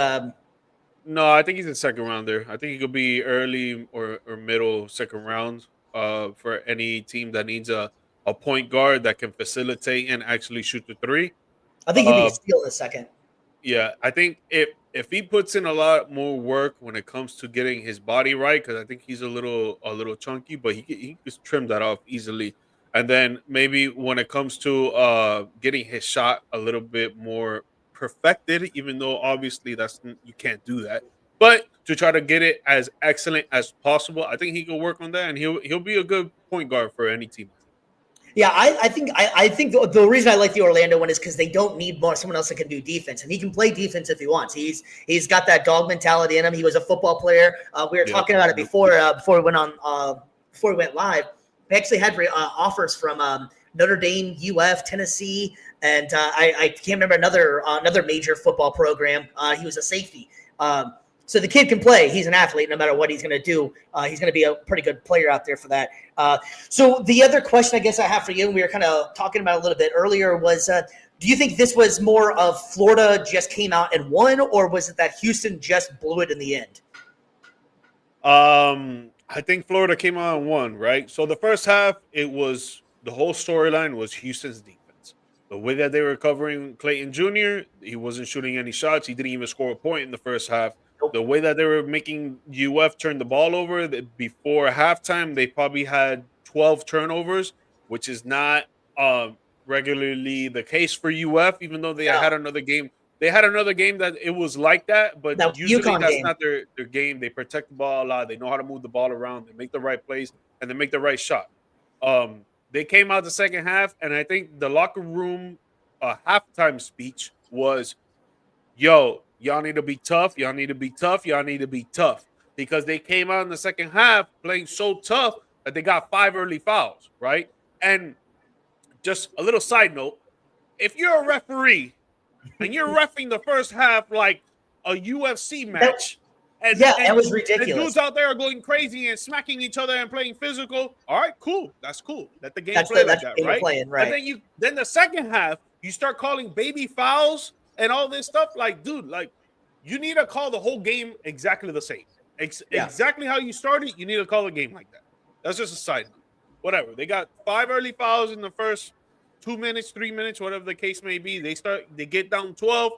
No, I think he's a second rounder. I think he could be early or middle second round for any team that needs a point guard that can facilitate and actually shoot the three. I think he'd be a steal in a second. Yeah, I think if he puts in a lot more work when it comes to getting his body right, because I think he's a little chunky, but he could trim that off easily. And then maybe when it comes to getting his shot a little bit more perfected, even though obviously you can't do that, but to try to get it as excellent as possible, I think he can work on that, and he'll be a good point guard for any team. Yeah, I think the reason I like the Orlando one is because they don't need someone else that can do defense, and he can play defense if he wants. He's got that dog mentality in him. He was a football player. We were talking about it before we went live. We actually had offers from Notre Dame, UF, Tennessee, and I can't remember another major football program. He was a safety. So the kid can play. He's an athlete no matter what he's going to do. He's going to be a pretty good player out there for that. So the other question I guess I have for you, and we were kind of talking about a little bit earlier, was do you think this was more of Florida just came out and won, or was it that Houston just blew it in the end? I think Florida came out and won, right? So the first half, the whole storyline was Houston's defense. The way that they were covering Clayton Jr., he wasn't shooting any shots. He didn't even score a point in the first half. The way that they were making UF turn the ball over, before halftime, they probably had 12 turnovers, which is not regularly the case for UF, even though they had another game. They had another game that it was like that, but usually that's not their game. They protect the ball a lot. They know how to move the ball around. They make the right plays, and they make the right shot. They came out the second half, and I think the locker room halftime speech was, yo, y'all need to be tough. Y'all need to be tough. Y'all need to be tough. Because they came out in the second half playing so tough that they got 5 early fouls, right? And just a little side note, if you're a referee and you're reffing the first half like a UFC match, that was ridiculous. And dudes out there are going crazy and smacking each other and playing physical. All right, cool. That's cool. Let the game play like that, right? Right? And then the second half, you start calling baby fouls and all this stuff. Like, dude, you need to call the whole game exactly the same. Exactly how you started, you need to call the game like that. That's just a side note. Whatever. They got 5 early fouls in the first 2 minutes, 3 minutes, whatever the case may be. They get down 12.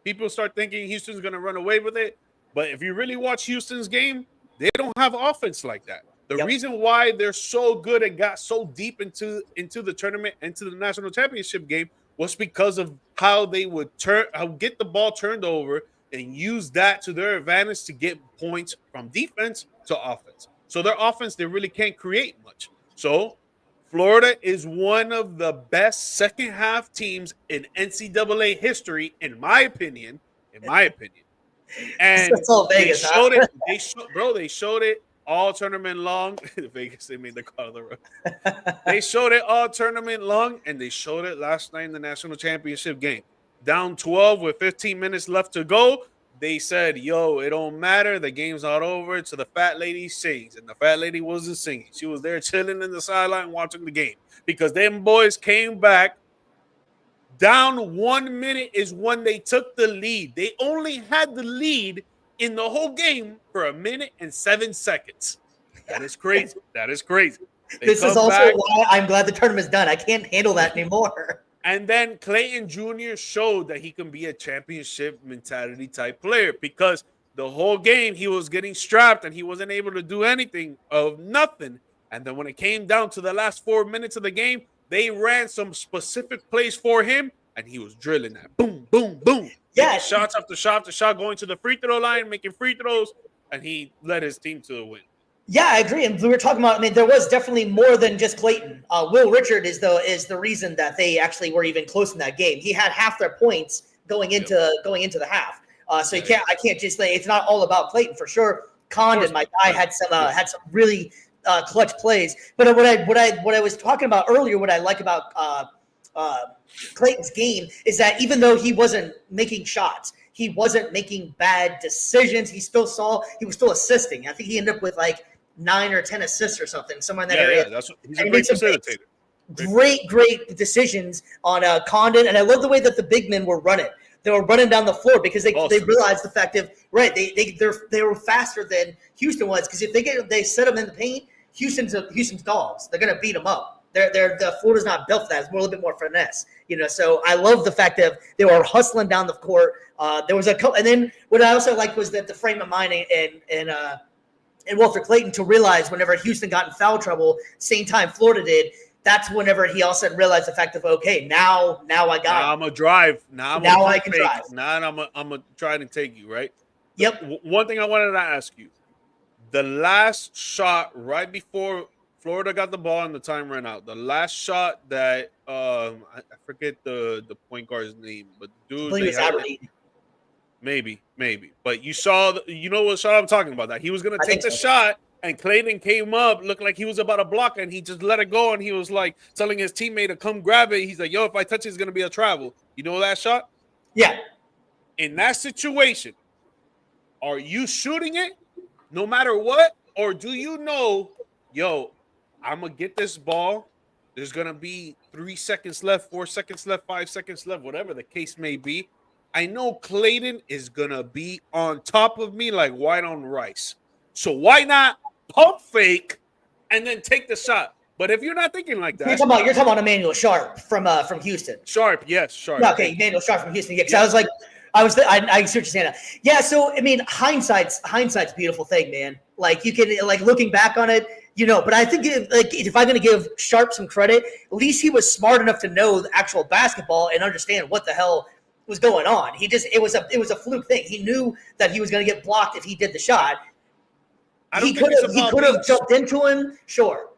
People start thinking Houston's going to run away with it. But if you really watch Houston's game, they don't have offense like that. The reason why they're so good and got so deep into the tournament, into the national championship game, was because of how they would get the ball turned over and use that to their advantage to get points from defense to offense. So their offense, they really can't create much. So Florida is one of the best second half teams in NCAA history, in my opinion. And Vegas, they showed it. They showed it all tournament long. Vegas, they made the call of the road. They showed it all tournament long, and they showed it last night in the national championship game. Down 12 with 15 minutes left to go. They said, yo, it don't matter. The game's not over. So the fat lady sings. And the fat lady wasn't singing. She was there chilling in the sideline watching the game. Because them boys came back. Down 1 minute is when they took the lead. They only had the lead in the whole game for 1 minute and 7 seconds. That is crazy. This is also why I'm glad the tournament's done. I can't handle that anymore. And then Clayton Jr. showed that he can be a championship mentality type player, because the whole game he was getting strapped and he wasn't able to do anything of nothing. And then when it came down to the last 4 minutes of the game, they ran some specific plays for him, and he was drilling that. Boom, boom, boom. Yeah. Shots after shot after shot, going to the free throw line, making free throws, and he led his team to the win. Yeah, I agree. And we were talking about, I mean, there was definitely more than just Clayton. Will Richard is the reason that they actually were even close in that game. He had half their points going into the half. So I can't just say it's not all about Clayton for sure. Condon, my guy, had some really clutch plays. But what I was talking about earlier, what I like about Clayton's game is that even though he wasn't making shots, he wasn't making bad decisions. He was still assisting. I think he ended up with like 9 or 10 assists or something, somewhere in that area. Yeah, he's a great facilitator. Great decisions on Condon, and I love the way that the big men were running. They were running down the floor because they realized the fact of they were faster than Houston was, because if they set them in the paint, Houston's dogs. They're gonna beat them up. The Florida's not built for that. It's more a little bit more finesse, So I love the fact that they were hustling down the court. There was a couple, and then what I also liked was that the frame of mind and Walter Clayton to realize whenever Houston got in foul trouble, same time Florida did. That's whenever he also realized the fact of, okay, now I got. Now I'm a drive. Now I can drive. Now I'm a try to take you right. Yep. One thing I wanted to ask you: the last shot right before Florida got the ball and the time ran out. The last shot that I forget the point guard's name, but dude, maybe. But you know what shot I'm talking about? That he was gonna take the shot, and Clayton came up, looked like he was about to block, and he just let it go, and he was like telling his teammate to come grab it. He's like, "Yo, if I touch it, it's gonna be a travel." You know that shot? Yeah. In that situation, are you shooting it no matter what, or do you know, yo, I'm going to get this ball. There's going to be 3 seconds left, 4 seconds left, 5 seconds left, whatever the case may be. I know Clayton is going to be on top of me like white on rice. So why not pump fake and then take the shot? But if you're not thinking like that. You're talking about Emmanuel Sharp from Houston. Sharp, yes, Sharp. Okay, Emmanuel Sharp from Houston. Yeah, because I was like, I see what you're saying. Yeah, so I mean, hindsight's a beautiful thing, man. Like you can looking back on it, But I think if I'm going to give Sharp some credit, at least he was smart enough to know the actual basketball and understand what the hell was going on. It was a fluke thing. He knew that he was going to get blocked if he did the shot. He could have jumped into him, sure.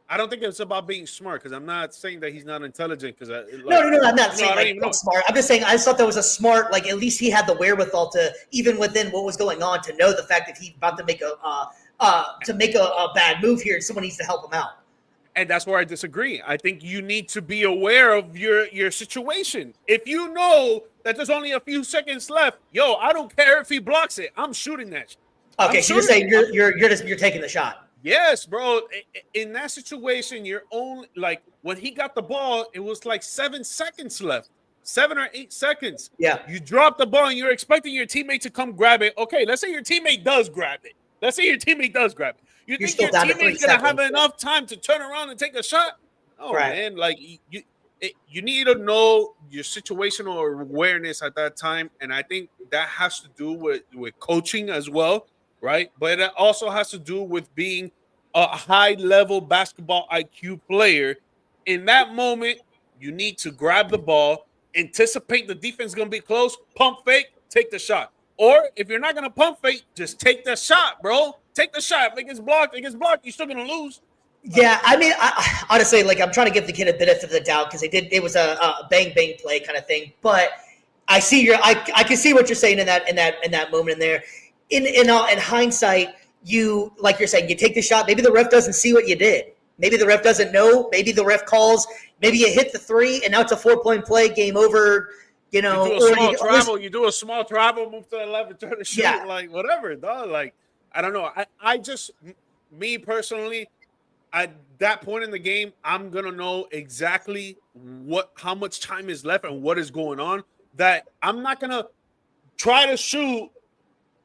I don't think it's about being smart, because I'm not saying that he's not intelligent. Because no, I'm not saying smart. I'm just saying I just thought that was a smart. Like at least he had the wherewithal to, even within what was going on, to know the fact that he's about to make a bad move here, and someone needs to help him out. And that's where I disagree. I think you need to be aware of your situation. If you know that there's only a few seconds left, I don't care if he blocks it. I'm shooting that. Okay, so you're saying you're taking the shot. Yes, bro. In that situation, you're only like when he got the ball, it was like 7 seconds left, 7 or 8 seconds. Yeah. You drop the ball and you're expecting your teammate to come grab it. Okay, let's say your teammate does grab it. You think your teammate's gonna have enough time to turn around and take a shot? Oh right. Man, like you need to know your situational awareness at that time, and I think that has to do with coaching as well, right? But it also has to do with being a high level basketball IQ player. In that moment, you need to grab the ball, anticipate the defense is going to be close, pump fake, take the shot. Or if you're not going to pump fake, just take the shot, bro. Take the shot. If it gets blocked, it gets blocked. You're still going to lose. Yeah, I mean, honestly, like I'm trying to give the kid a benefit of the doubt because it was a bang bang play kind of thing. But I see I can see what you're saying in that moment in there. In hindsight, you like you're saying, you take the shot. Maybe the ref doesn't see what you did. Maybe the ref doesn't know. Maybe the ref calls. Maybe you hit the three, and now it's a 4-point play, game over. You know, you do a small travel, move to the left, and try to shoot, like whatever, dog. Like I don't know. I just me personally. At that point in the game, I'm gonna know exactly how much time is left and what is going on. That I'm not gonna try to shoot,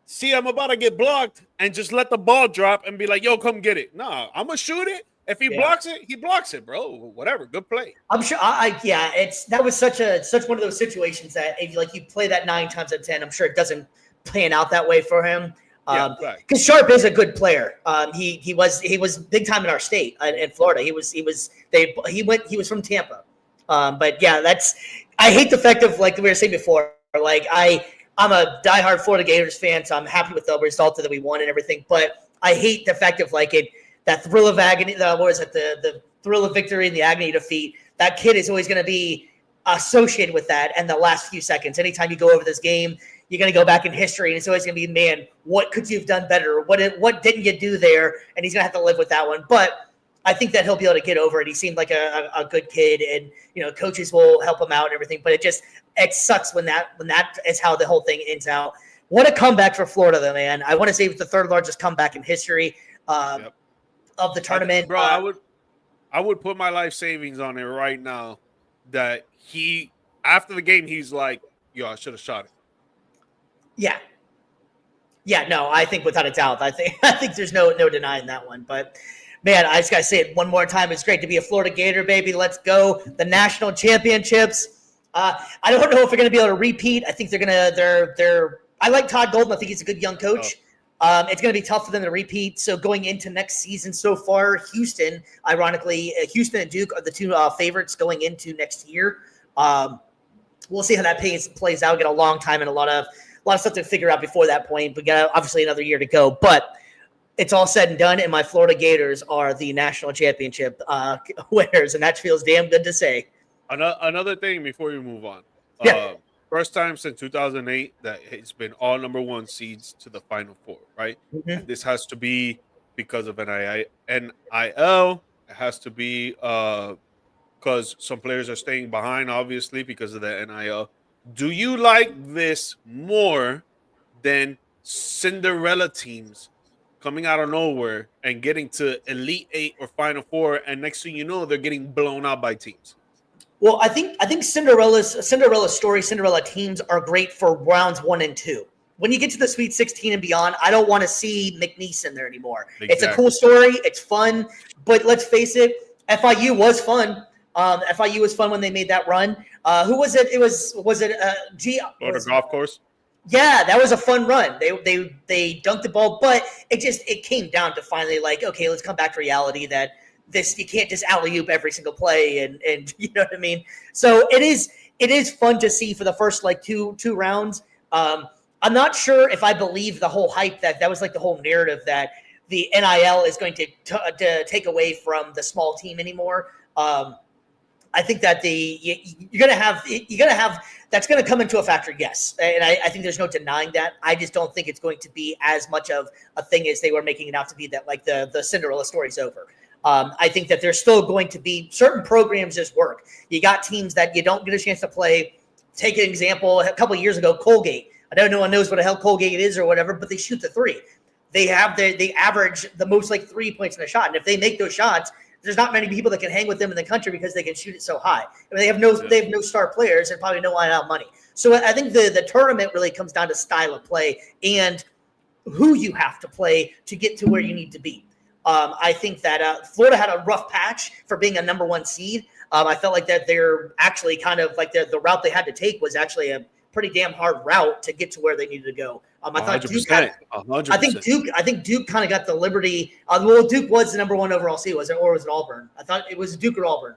see I'm about to get blocked, and just let the ball drop and be like, "Yo, come get it." Nah, I'm gonna shoot it. If he blocks it, he blocks it, bro. Whatever, good play. I'm sure. That was such one of those situations that if you play that 9 times out of 10, I'm sure it doesn't pan out that way for him. Because Sharp is a good player. He was big time in our state in Florida. He was from Tampa. But yeah, I hate the fact of like we were saying before. Like I'm a diehard Florida Gators fan, so I'm happy with the result that we won and everything. But I hate the fact of that thrill of agony. The thrill of victory and the agony of defeat. That kid is always going to be associated with that. And the last few seconds, anytime you go over this game, you're going to go back in history, and it's always going to be, man, what could you have done better? What didn't you do there? And he's going to have to live with that one. But I think that he'll be able to get over it. He seemed like a good kid, and coaches will help him out and everything. But it sucks when that is how the whole thing ends out. What a comeback for Florida, though, man! I want to say it's the third largest comeback in history of the tournament. Bro, I would put my life savings on it right now. That after the game, he's like, "Yo, I should have shot it." Yeah, no, I think without a doubt, I think there's no denying that one. But man, I just gotta say it one more time. It's great to be a Florida Gator, baby. Let's go. The national championships. I don't know if they're gonna be able to repeat. I think I like Todd Golden. I think he's a good young coach. It's going to be tough for them to repeat. So going into next season so far, Houston and Duke are the two favorites going into next year. We'll see how that plays out. Get a long time and a lot of stuff to figure out before that point. We got obviously another year to go, but it's all said and done. And my Florida Gators are the national championship winners, and that feels damn good to say. Another thing before you move on. First time since 2008 that it's been all number 1 seeds to the Final Four, right? Mm-hmm. And this has to be because of NIL. It has to be because some players are staying behind, obviously, because of the NIL. Do you like this more than Cinderella teams coming out of nowhere and getting to Elite 8 or Final Four, and next thing you know, they're getting blown out by teams? Well, I think Cinderella story, Cinderella teams are great for rounds 1 and 2. When you get to the Sweet 16 and beyond, I don't want to see McNeese in there anymore. Exactly. It's a cool story. It's fun. But let's face it, FIU was fun. FIU was fun when they made that run. Who was it? The golf course? Yeah, that was a fun run. They dunked the ball, but it came down to finally like, okay, let's come back to reality that you can't just alley-oop every single play, and you know what I mean? So it is fun to see for the first like two rounds. I'm not sure if I believe the whole hype that was like the whole narrative that the NIL is going to take away from the small team anymore. I think that you're gonna have that's gonna come into a factor, yes, and I think there's no denying that. I just don't think it's going to be as much of a thing as they were making it out to be. That like the Cinderella story's over. I think that there's still going to be certain programs just work. You got teams that you don't get a chance to play. Take an example, a couple of years ago, Colgate. I know no one knows what the hell Colgate is or whatever, but they shoot the three. They average the most like 3 points in a shot. And if they make those shots, there's not many people that can hang with them in the country because they can shoot it so high. I mean, they have no star players and probably no line-out money. So I think the tournament really comes down to style of play and who you have to play to get to where you need to be. I think that Florida had a rough patch for being a number 1 seed. I felt like that they're actually kind of like the route they had to take was actually a pretty damn hard route to get to where they needed to go. I thought Duke had, 100%. I think Duke kind of got the liberty. Well, Duke was the number 1 overall seed, was it, or was it Auburn? I thought it was Duke or Auburn.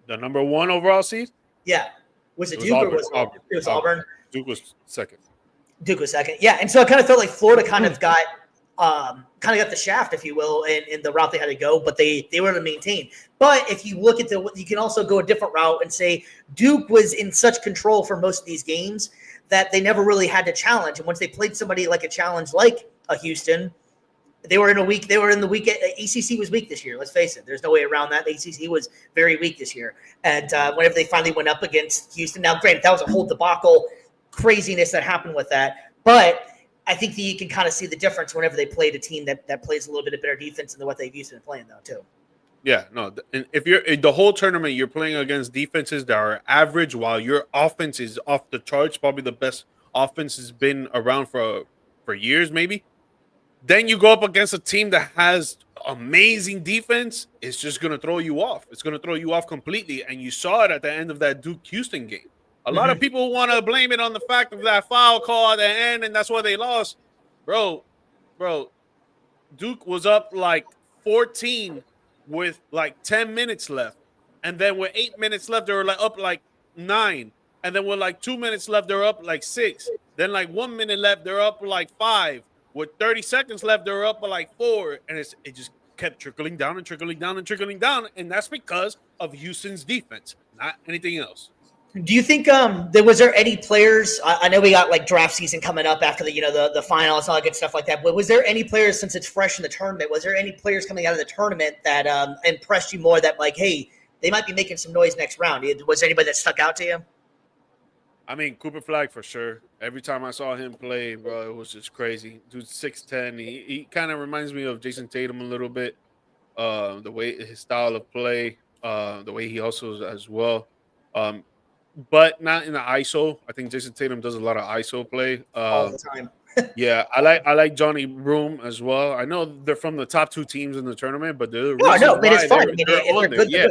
The number 1 overall seed? Yeah. Was it Duke Auburn, or was it Auburn? It was Auburn. Duke was second. Duke was second. Yeah, and so I kind of felt like Florida kind of got the shaft, if you will, in the route they had to go, but they were to maintain. But if you look at you can also go a different route and say Duke was in such control for most of these games that they never really had to challenge. And once they played somebody like a challenge like a Houston, they were in the week. ACC was weak this year. Let's face it. There's no way around that. The ACC was very weak this year. And whenever they finally went up against Houston, now granted that was a whole debacle craziness that happened with that, but I think that you can kind of see the difference whenever they played a team that plays a little bit of better defense than what they've used to be playing, though, too. Yeah, no. And if you're in the whole tournament, you're playing against defenses that are average, while your offense is off the charts, probably the best offense has been around for years, maybe. Then you go up against a team that has amazing defense. It's just going to throw you off. It's going to throw you off completely. And you saw it at the end of that Duke Houston game. A lot of people want to blame it on the fact of that foul call at the end, and that's why they lost. Bro, Duke was up like 14 with like 10 minutes left. And then with 8 minutes left, they were like up like 9. And then with like 2 minutes left, they're up like 6. Then like 1 minute left, they're up like 5. With 30 seconds left, they're up like 4. And it just kept trickling down and trickling down and trickling down. And that's because of Houston's defense, not anything else. Do you think was there any players? I know we got like draft season coming up after the finals and all that good stuff like that. But was there any players, since it's fresh in the tournament, was there any players coming out of the tournament that impressed you more? That like, hey, they might be making some noise next round. Was there anybody that stuck out to you? I mean, Cooper Flag for sure. Every time I saw him play, bro, it was just crazy. Dude's 6'10". He kind of reminds me of Jason Tatum a little bit. The way his style of play, the way he hustles as well. But not in the ISO. I think Jason Tatum does a lot of ISO play all the time. Yeah, I like Johnny Broom as well. I know they're from the top 2 teams in the tournament, but they're but it's fun. They're good. Yeah,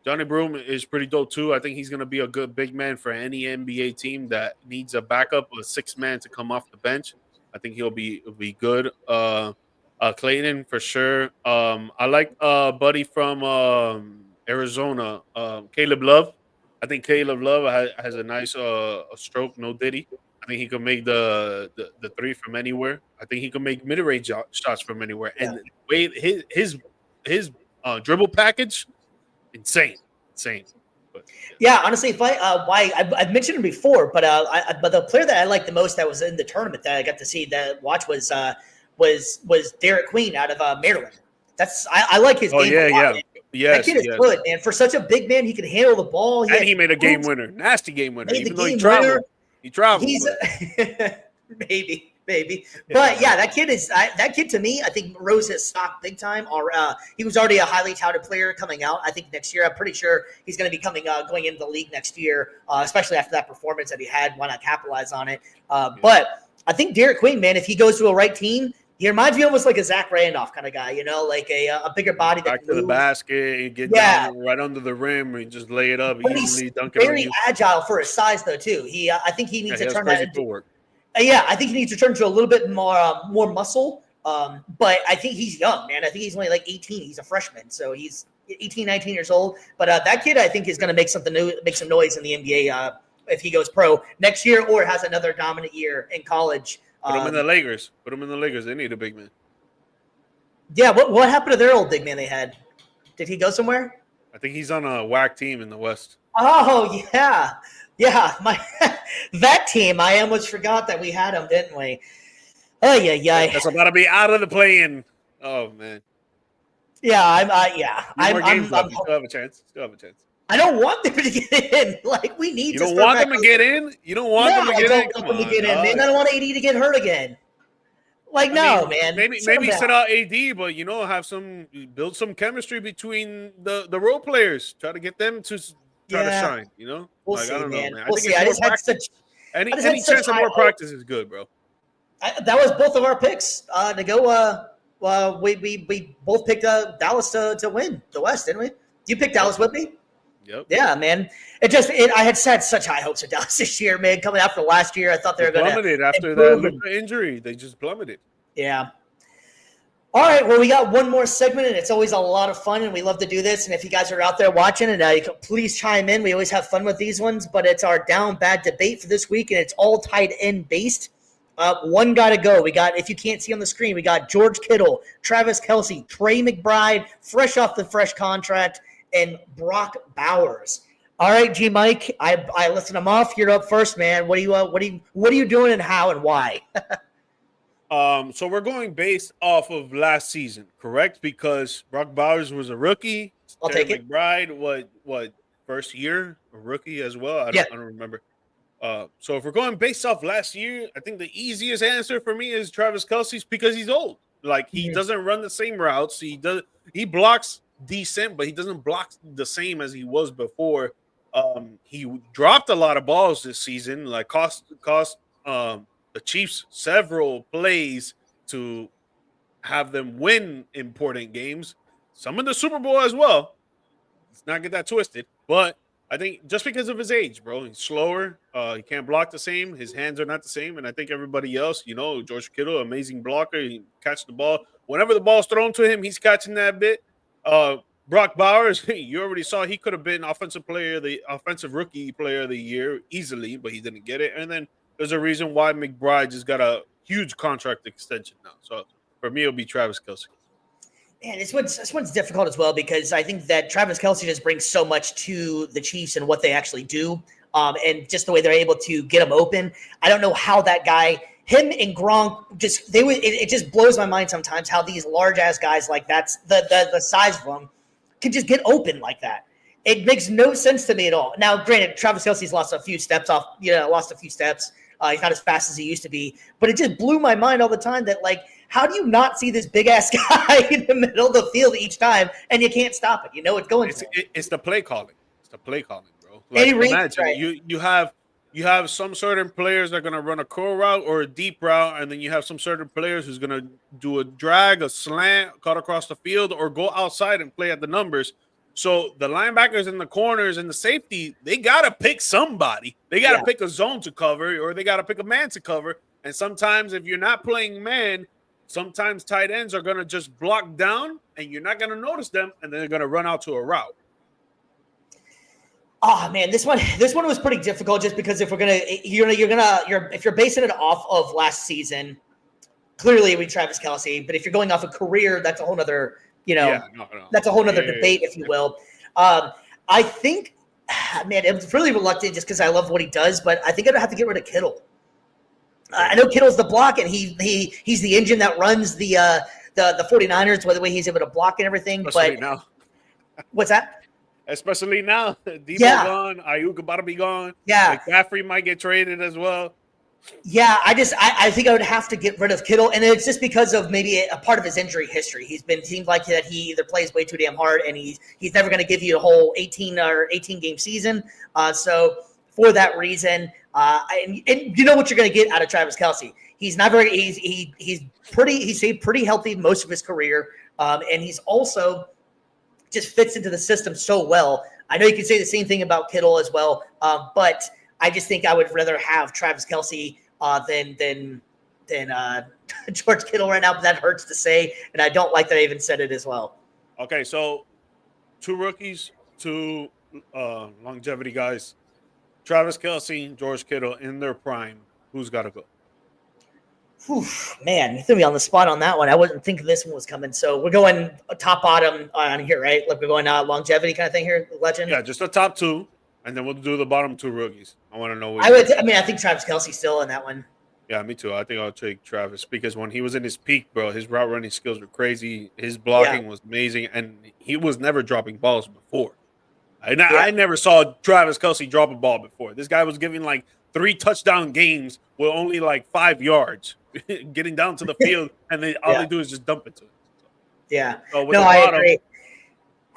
Johnny Broom is pretty dope too. I think he's going to be a good big man for any NBA team that needs a backup, a 6-man to come off the bench. I think he'll be good. Clayton for sure. I like buddy from Arizona, Caleb Love. I think Caleb Love has a nice stroke, no diddy. I think he can make the 3 from anywhere. I think he can make mid-range shots from anywhere. Yeah. And the way his dribble package, insane. But, yeah, honestly, if I've mentioned him before, but the player that I liked the most that was in the tournament that I got to see watch was Derek Queen out of Maryland. I like his game a lot. Yes, that kid is good, man. For such a big man, he can handle the ball. He made a game winner, nasty game winner. Even though he traveled. Maybe. But yeah, that kid to me, I think rose his stock big time. Or he was already a highly touted player coming out. I think next year, I'm pretty sure he's going to be going into the league next year, especially after that performance that he had. Why not capitalize on it? But I think Derek Queen, man, if he goes to a right team, he reminds me almost like a Zach Randolph kind of guy, like a bigger body that back to the basket, and get down right under the rim and just lay it up. Easily dunk it. Very agile for his size, though, too. I think he needs to turn that into work. I think he needs to turn to a little bit more muscle. But I think he's young, man. I think he's only like 18. He's a freshman, so he's 18, 19 years old. But that kid, I think, is going to make some noise in the NBA if he goes pro next year or has another dominant year in college. Put him in the Lakers. They need a big man. Yeah, what happened to their old big man they had? Did he go somewhere? I think he's on a whack team in the West. Oh, yeah. Yeah, that team, I almost forgot that we had him, didn't we? Oh, yeah. That's about to be out of the play-in. Oh, man. Yeah, I'm still have a chance. I don't want them to get in. Like, we need to start. You don't want them to get in? You don't want them to get in? I don't want them to get in, man. I don't want AD to get hurt again. Like, man. Maybe set out AD, but, build some chemistry between the role players. Try to get them to try to shine, We'll I don't know, man. We'll see. I just had such any chance of more practice is good, bro. That was both of our picks to go. We both picked Dallas to win the West, didn't we? You picked Dallas with me? Yep. Yeah, man. I had set such high hopes for Dallas this year, man. Coming after last year, I thought they were going to plummeted after that improve. Luka injury. They just plummeted. Yeah. All right, well, we got one more segment, and it's always a lot of fun, and we love to do this. And if you guys are out there watching, and you can please chime in. We always have fun with these ones, but it's our down bad debate for this week, and it's all tight end based. One got to go. We got, if you can't see on the screen, we got George Kittle, Travis Kelce, Trey McBride, fresh off the fresh contract, and Brock Bowers. All right, G Mike, I listed them off. You're up first, man. What are you doing, and how and why? So we're going based off of last season, correct? Because Brock Bowers was a rookie. I'll take it. McBride, what first year a rookie as well? I don't remember. So if we're going based off last year, I think the easiest answer for me is Travis Kelce's because he's old. Like he doesn't run the same routes. He blocks decent, but he doesn't block the same as he was before. He dropped a lot of balls this season, like cost the Chiefs several plays to have them win important games, some in the Super Bowl as well. Let's not get that twisted. But I think just because of his age, bro, he's slower. He can't block the same. His hands are not the same. And I think everybody else, George Kittle, amazing blocker. He catch the ball. Whenever the ball's thrown to him, he's catching that bit. Brock Bowers, you already saw he could have been offensive rookie player of the year easily, but he didn't get it. And then there's a reason why McBride just got a huge contract extension now. So for me, it'll be Travis Kelce. Man, this one's difficult as well because I think that Travis Kelce just brings so much to the Chiefs and what they actually do, and just the way they're able to get them open. I don't know how that guy, him and Gronk, it just blows my mind sometimes how these large ass guys like that's the size of them can just get open like that. It makes no sense to me at all. Now, granted, Travis Kelce's lost a few steps. He's not as fast as he used to be, but it just blew my mind all the time that, like, how do you not see this big ass guy in the middle of the field each time and you can't stop it? It's going. It's the play calling. It's the play calling, bro. Like, imagine right. you have some certain players that are gonna run a curl route or a deep route, and then you have some certain players who's gonna do a drag, a slant, cut across the field, or go outside and play at the numbers. So the linebackers and the corners and the safety, they got to pick somebody. They got to pick a zone to cover, or they got to pick a man to cover. And sometimes if you're not playing man, sometimes tight ends are going to just block down and you're not going to notice them, and then they're going to run out to a route. Oh man, this one was pretty difficult just because if you're basing it off of last season, clearly it would be Travis Kelce. But if you're going off a career, that's a whole nother that's a whole nother debate, if you will. I think, man, I'm really reluctant just because I love what he does, but I think I'd have to get rid of Kittle. I know Kittle's the block, and he's the engine that runs the 49ers, by the way he's able to block and everything. Especially but now. What's that? Especially now. Debo gone, Ayuk about to be gone. Yeah. McCaffrey might get traded as well. Yeah, I think I would have to get rid of Kittle, and it's just because of maybe a part of his injury history. Seems like that he either plays way too damn hard, and he's never going to give you a whole 18 game season. So for that reason, and you know what you're going to get out of Travis Kelce. He's not very. He stayed pretty healthy most of his career, and he's also just fits into the system so well. I know you can say the same thing about Kittle as well, but I just think I would rather have Travis Kelce than George Kittle right now, but that hurts to say, and I don't like that I even said it as well. Okay, so 2 rookies, 2 longevity guys. Travis Kelce, George Kittle in their prime. Who's got to go? Whew, man, you threw me on the spot on that one. I wasn't thinking this one was coming. So we're going top bottom on here, right? Like we're going longevity kind of thing here, legend. Yeah, just the top 2. And then we'll do the bottom 2 rookies. I want to know. I think Travis Kelce's still in that one. Yeah, me too. I think I'll take Travis because when he was in his peak, bro, his route running skills were crazy. His blocking was amazing, and he was never dropping balls before. I never saw Travis Kelce drop a ball before. This guy was giving like 3 touchdown games with only like 5 yards, getting down to the field, and then all they do is just dump it to him. Yeah. So I agree.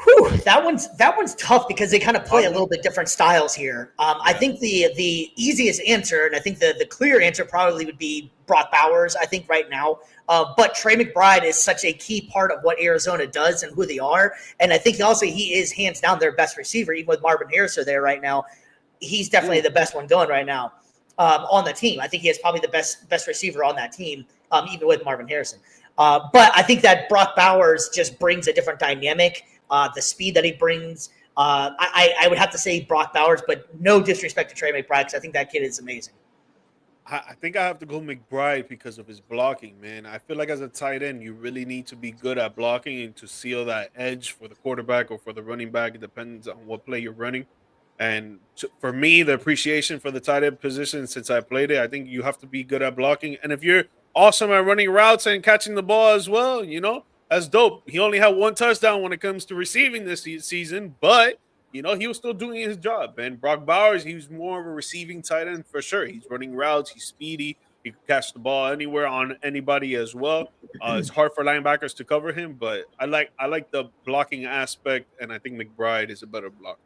Whew, that one's tough because they kind of play a Hard little one? bit different styles here. I Yeah. think the easiest answer, and I think the clear answer probably would be Brock Bowers. I think right now, but Trey McBride is such a key part of what Arizona does and who they are, and I think also he is hands down their best receiver, even with Marvin Harrison there right now. He's definitely the best one going right now on the team. I think he has probably the best receiver on that team, even with Marvin Harrison. But I think that Brock Bowers just brings a different dynamic. The speed that he brings. I would have to say Brock Bowers, but no disrespect to Trey McBride because I think that kid is amazing. I think I have to go McBride because of his blocking, man. I feel like as a tight end, you really need to be good at blocking and to seal that edge for the quarterback or for the running back. It depends on what play you're running. And for me, the appreciation for the tight end position since I played it, I think you have to be good at blocking. And if you're awesome at running routes and catching the ball as well, that's dope. He only had one touchdown when it comes to receiving this season, but he was still doing his job. And Brock Bowers, he was more of a receiving tight end for sure. He's running routes. He's speedy. He can catch the ball anywhere on anybody as well. It's hard for linebackers to cover him, but I like the blocking aspect, and I think McBride is a better blocker.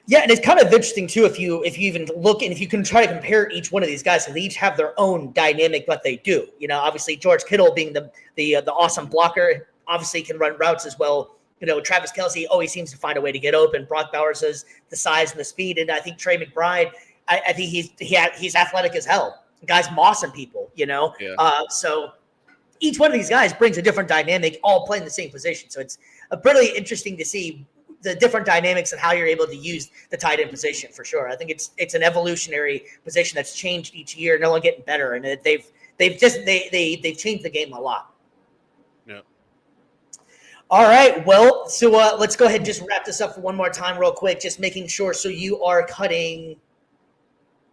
Yeah, and it's kind of interesting too if you even look and if you can try to compare each one of these guys, and they each have their own dynamic, what they do. Obviously George Kittle being the awesome blocker, obviously can run routes as well. Travis Kelce always seems to find a way to get open. Brock Bowers has the size and the speed, and I think Trey McBride, I think he's athletic as hell. The guy's mossing people, Yeah. So each one of these guys brings a different dynamic, all playing the same position. So it's pretty interesting to see the different dynamics and how you're able to use the tight end position for sure. I think it's an evolutionary position that's changed each year, and they're only getting better. And they've changed the game a lot. Yeah. All right. Well, so let's go ahead and just wrap this up for one more time real quick, just making sure. So you are cutting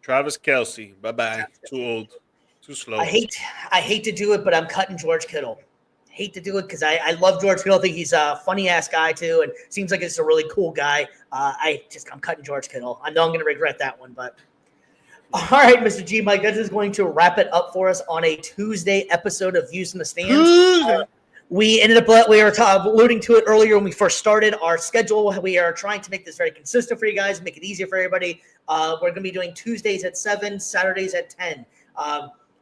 Travis Kelce. Bye-bye. Too old. Too slow. I hate to do it, but I'm cutting George Kittle. Hate to do it because I love George Kittle. I think he's a funny ass guy too, and seems like he's a really cool guy. I'm cutting George Kittle. I know I'm going to regret that one, but all right, Mr. G, Mike, that is going to wrap it up for us on a Tuesday episode of Views from the Stands. We ended up we were alluding to it earlier when we first started our schedule. We are trying to make this very consistent for you guys, make it easier for everybody. We're going to be doing Tuesdays at 7, Saturdays at 10.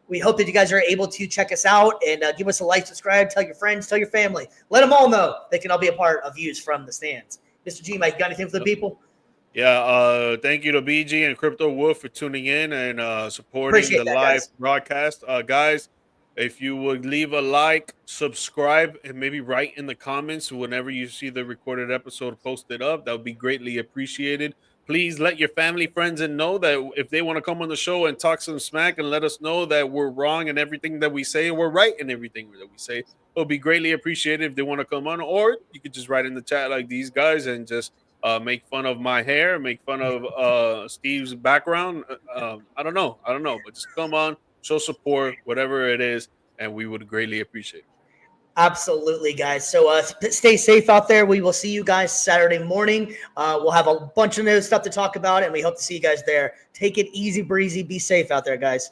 We hope that you guys are able to check us out and give us a like, subscribe, tell your friends, tell your family. Let them all know they can all be a part of Views from the Stands. Mr. G, Mike, got anything for the people? Yeah, thank you to BG and Crypto Wolf for tuning in and supporting Appreciate the that, live guys. broadcast. Guys, if you would leave a like, subscribe, and maybe write in the comments whenever you see the recorded episode posted up, that would be greatly appreciated. Please let your family, friends, and know that if they want to come on the show and talk some smack and let us know that we're wrong in everything that we say and we're right in everything that we say, it'll be greatly appreciated if they want to come on. Or you could just write in the chat like these guys and just make fun of my hair, make fun of Steve's background. I don't know, but just come on, show support, whatever it is, and we would greatly appreciate it. Absolutely, guys. So stay safe out there. We will see you guys Saturday morning. We'll have a bunch of new stuff to talk about, and we hope to see you guys there. Take it easy breezy. Be safe out there, guys.